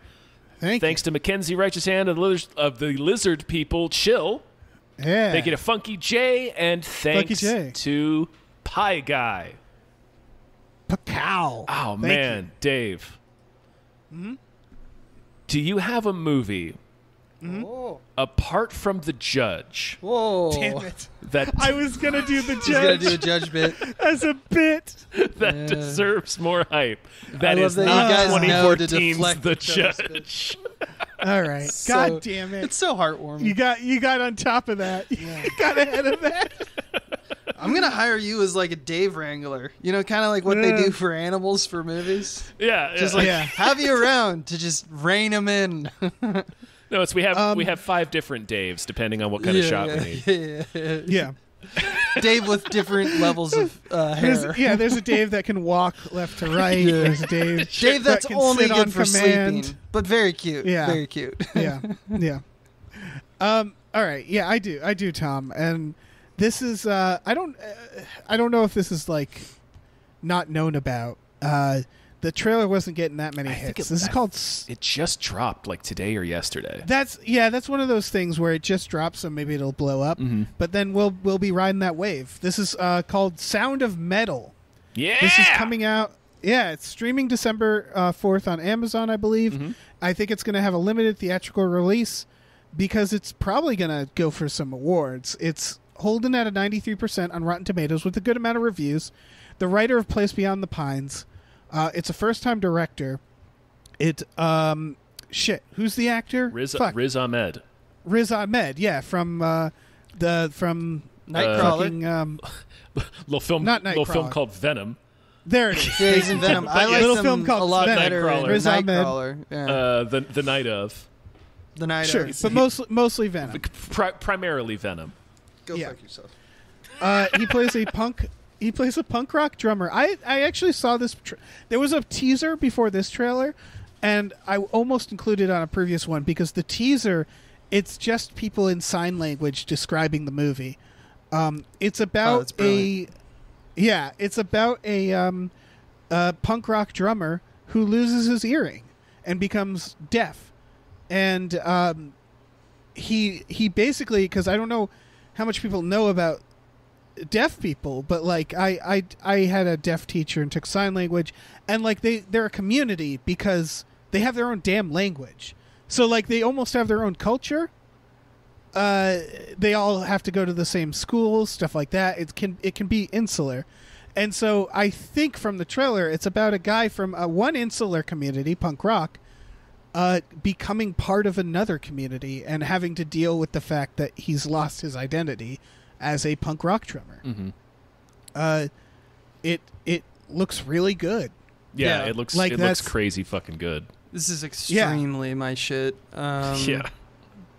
Thanks to Mackenzie Righteous Hand of the Lizard People, Chill. Yeah. Thank you to Funky J, and thanks to Pie Guy. Pacow. Oh, man, Dave. Do you have a movie apart from the judge, Whoa. Damn it. that I was going to do the He's gonna judge do a judge bit. as a bit. that deserves more hype. That I is love that not you guys know to 2014's deflect The each other's Judge. All right. So- God damn it. It's so heartwarming. You got on top of that. You got ahead of that. I'm gonna hire you as like a Dave Wrangler. You know, kind of like what they do for animals for movies. Yeah, Just yeah. like Yeah. have you around to just rein them in. No, it's we have 5 different Daves depending on what kind of shot we need. Yeah. Yeah. Dave with different levels of hair. There's a Dave that can walk left to right. Yeah. There's a Dave. Dave that's that can only sit good on for command. sleeping, but very cute. Yeah. Very cute. Yeah. All right. Yeah, I do, Tom. And this is I don't know if this is like not known about. The trailer wasn't getting that many hits. This is called. It just dropped like today or yesterday. That's one of those things where it just drops, so maybe it'll blow up. Mm-hmm. But then we'll be riding that wave. This is called Sound of Metal. Yeah, This is coming out. Yeah, it's streaming December 4th on Amazon, I believe. Mm-hmm. I think it's going to have a limited theatrical release because it's probably going to go for some awards. It's holding at a 93% on Rotten Tomatoes with a good amount of reviews. The writer of Place Beyond the Pines. It's a first-time director. Who's the actor? Riz Ahmed. Riz Ahmed, yeah, from Nightcrawler. Little film Nightcrawler. called Venom. There it is. Yeah, he's in Venom. I like Little them film called a lot Venom. better. Nightcrawler. Than Riz Ahmed. Nightcrawler. Yeah. The night of. The night. Sure, of. but mostly Venom. Primarily Venom. Go Yeah. fuck yourself. He plays a punk. He plays a punk rock drummer. I actually saw this. There was a teaser before this trailer, and I almost included on a previous one because the teaser, it's just people in sign language describing the movie. It's about it's about a punk rock drummer who loses his earring and becomes deaf, and he basically, because I don't know how much people know about deaf people, but like I had a deaf teacher and took sign language, and like they're a community because they have their own damn language, so like they almost have their own culture. They all have to go to the same schools, stuff like that. It can be insular, and so I think from the trailer it's about a guy from one insular community, punk rock, becoming part of another community and having to deal with the fact that he's lost his identity as a punk rock drummer. Mm-hmm. It looks really good. Yeah, Yeah. it looks Like looks crazy fucking good. This is extremely my shit. Yeah.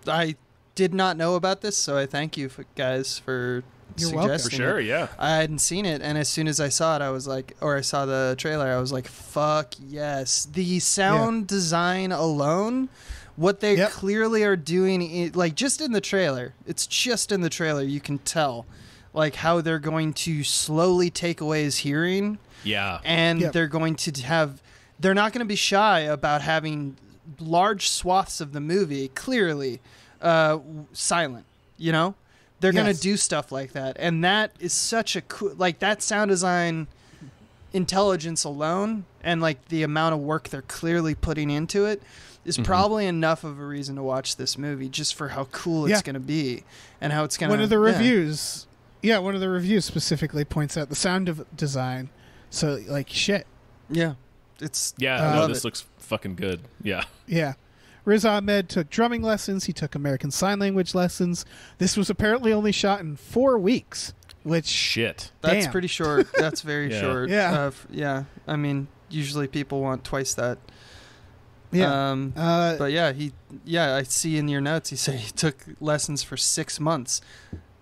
I did not know about this, so I thank you guys for You're welcome. suggesting For sure, it. yeah. I hadn't seen it, and as soon as I saw it, I was like, or I saw the trailer, I was like, fuck yes. The sound design alone, what they clearly are doing, like just in the trailer, it's just in the trailer, you can tell, like how they're going to slowly take away his hearing. Yeah. And they're going to have, they're not going to be shy about having large swaths of the movie clearly silent, you know? They're going to do stuff like that. And that is such a cool, like that sound design intelligence alone and like the amount of work they're clearly putting into it is probably enough of a reason to watch this movie just for how cool it's going to be and how it's going to. One of the reviews, one of the reviews specifically points out the sound of design. So like shit. Yeah. It's this looks fucking good. Yeah. Yeah. Riz Ahmed took drumming lessons. He took American Sign Language lessons. This was apparently only shot in 4 weeks, which... Shit. That's damn. pretty short. That's very short. Yeah. Yeah. I mean, usually people want twice that. Yeah. But I see in your notes, you say he took lessons for 6 months.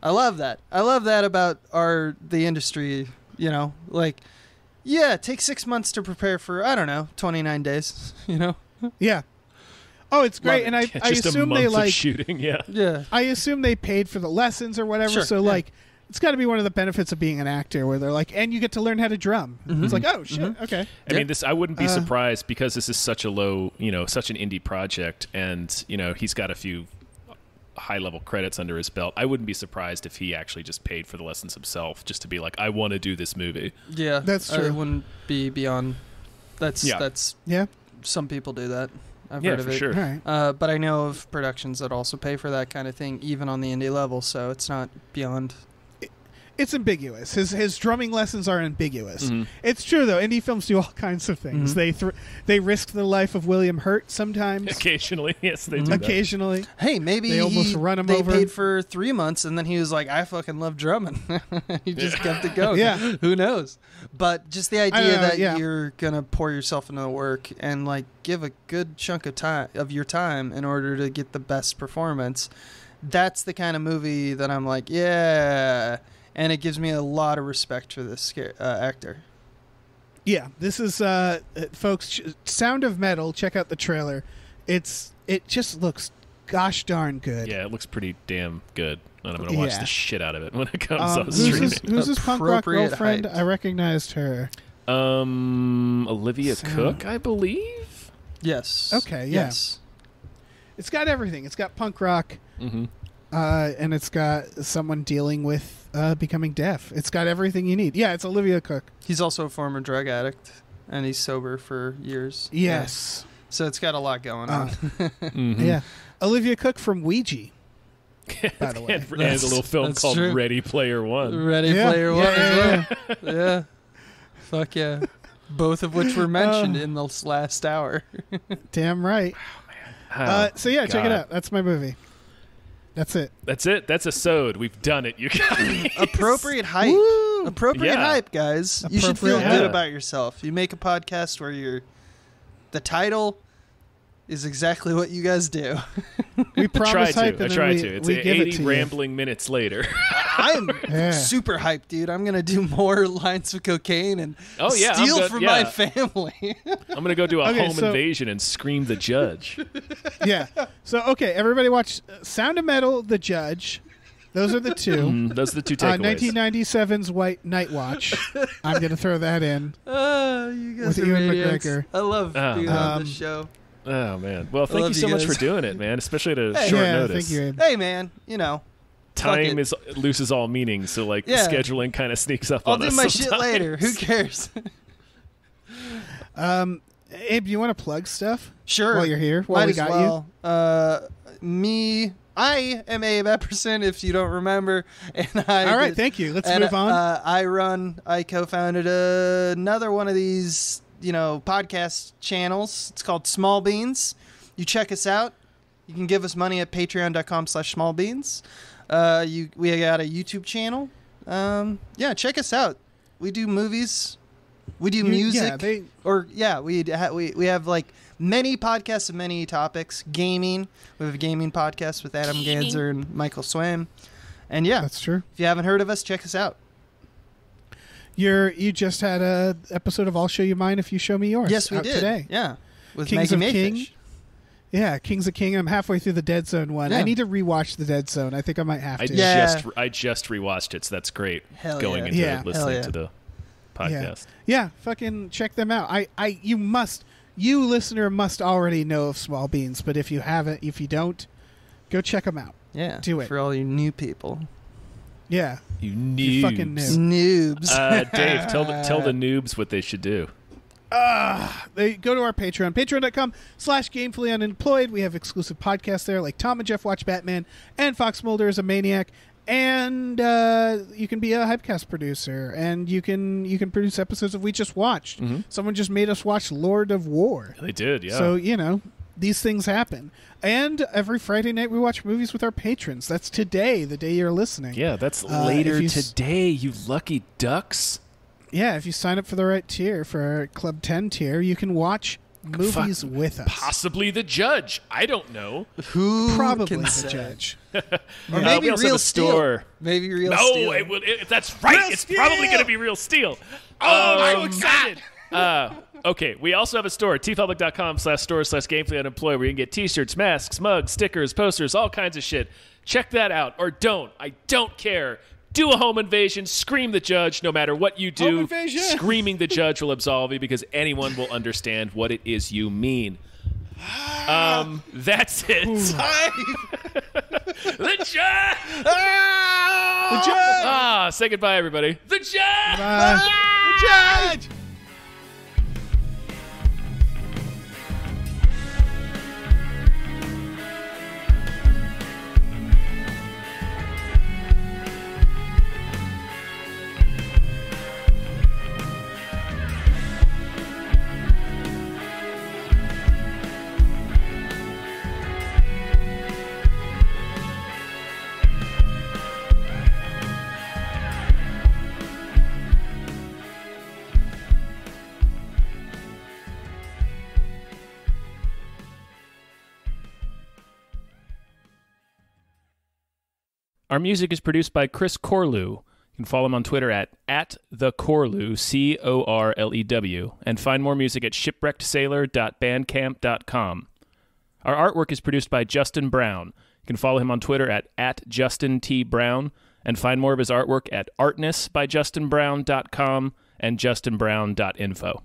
I love that. I love that about the industry, you know, like, take 6 months to prepare for, I don't know, 29 days, you know? Yeah. Oh, it's great, and I Just assume a month they of like shooting. Yeah. I assume they paid for the lessons or whatever. Sure, so like, it's got to be one of the benefits of being an actor, where they're like, and you get to learn how to drum. It's like, oh shit, okay. I mean, I wouldn't be surprised because this is such a low, such an indie project, and he's got a few high-level credits under his belt. I wouldn't be surprised if he actually just paid for the lessons himself, just to be like, I want to do this movie. Yeah, that's true. It wouldn't be beyond. That's yeah. Some people do that. I've heard of for it. sure. Right. But I know of productions that also pay for that kind of thing, even on the indie level. So it's not beyond. It's ambiguous. His drumming lessons are ambiguous. It's true though. Indie films do all kinds of things. They risk the life of William Hurt sometimes. Occasionally, yes, they do. Occasionally, Hey, maybe they almost run him they over. paid for 3 months, and then he was like, "I fucking love drumming." He just kept it going. Yeah. Who knows? But just the idea that yeah. you're gonna pour yourself into the work and like give a good chunk of your time in order to get the best performance. That's the kind of movie that I'm like, yeah. And it gives me a lot of respect for this actor. Yeah, this is folks. Sound of Metal. Check out the trailer. It just looks gosh darn good. Yeah, it looks pretty damn good, and I'm gonna watch the shit out of it when it comes on who's streaming. who's his punk rock Appropriate girlfriend? hype. I recognized her. Olivia Cook, I believe. Yes. Okay, yeah. Yes. It's got everything. It's got punk rock, Mm-hmm. and it's got someone dealing with becoming deaf. It's got everything you need. Yeah, it's Olivia Cook. He's also a former drug addict, and he's sober for years. Yes. Yeah. So it's got a lot going on. Mm-hmm. Yeah. Olivia Cook from Ouija, by the way. and a little film that's called true. Ready Player One. Ready Yeah, Player One yeah, as well. Yeah. Fuck yeah. Both of which were mentioned in this last hour. Damn right. So yeah, check it out. That's my movie. That's it. That's it. That's a sode. We've done it, you guys. Appropriate hype. Woo! Appropriate Yeah. hype, guys. You should feel Appropriate good hype. about yourself. You make a podcast where the title is exactly what you guys do. We I try promise hype to. I and try then to. It's we give it 80 to you. rambling minutes later. I'm Yeah. super hyped, dude. I'm going to do more lines of cocaine and Oh, yeah, I'm steal good. from Yeah. my family. I'm gonna go do a Okay, home so- invasion and scream the judge. Yeah. So okay, everybody watch Sound of Metal, The Judge. Those are the two. Those are the two takeaways. 1997's White Night Watch. I'm going to throw that in. You guys With are Ewan maniacs. McGregor. I love being on this show. Oh man. Well, thank love you so you much guys. for doing it, man. Especially at a Hey. short yeah, notice. thank you, Abe. Hey, man, fuck Time it. loses all meaning, so like Yeah. scheduling kind of sneaks up I'll on do us. my shit sometimes. later. Who cares? Abe, do you want to plug stuff? Sure. While you're here, while Might we as got well. I am Abe Epperson, if you don't remember. And All right, thank you. Let's move on. I co-founded another one of these, podcast channels. It's called Small Beans. You check us out. You can give us money at patreon.com/smallbeans. We got a YouTube channel. Check us out. We do movies. We do music. We have like many podcasts of many topics. Gaming. We have a gaming podcast with Adam Ganzer and Michael Swaim. And yeah, That's true. if you haven't heard of us, check us out. You just had a episode of I'll Show You Mine If You Show Me Yours. Yes, we out did. today. Yeah, with Kings Maggie of Mayfish. King. Yeah, Kings of King. I'm halfway through the Dead Zone one. Yeah. I need to rewatch the Dead Zone. I think I might have to. I just rewatched it, so that's great. Hell going yeah. into Yeah. listening Hell yeah. to the podcast. Yeah, fucking check them out. You listener must already know of Small Beans, but if you haven't, if you don't, go check them out. Yeah, Do it. for all you new people. Yeah, You you fucking noobs. knew. Noobs. Dave, tell the noobs what they should do. They go to our Patreon, patreon.com/gamefully unemployed. We have exclusive podcasts there, like Tom and Jeff Watch Batman and Fox Mulder is a Maniac. And you can be a Hypecast producer, and you can produce episodes of We Just Watched. Mm-hmm. Someone just made us watch Lord of War. They did, yeah. So, these things happen. And every Friday night we watch movies with our patrons. That's today, the day you're listening. yeah, that's if later you today, you lucky ducks. Yeah, if you sign up for the right tier, for our Club 10 tier, you can watch movies with us. Possibly the judge. I don't know. Who Probably can the say? judge. Or we maybe also have Real a Steel. store. Maybe Real No, Steel. that's right. Real it's Steel! probably going to be Real Steel. I'm so excited. Okay, we also have a store, tpublic.com/store/gamefullyunemployed, where you can get t-shirts, masks, mugs, stickers, posters, all kinds of shit. Check that out, or don't. I don't care. Do a home invasion, scream the judge, no matter what you do. Home invasion! Screaming the judge will absolve you because anyone will understand what it is you mean. That's it. The judge! The judge! Say goodbye, everybody. The judge! The judge! Our music is produced by Chris Corlew. You can follow him on Twitter at @thecorlew, Corlew, and find more music at shipwreckedsailor.bandcamp.com. Our artwork is produced by Justin Brown. You can follow him on Twitter at @JustinTBrown, and find more of his artwork at artnessbyjustinbrown.com and justinbrown.info.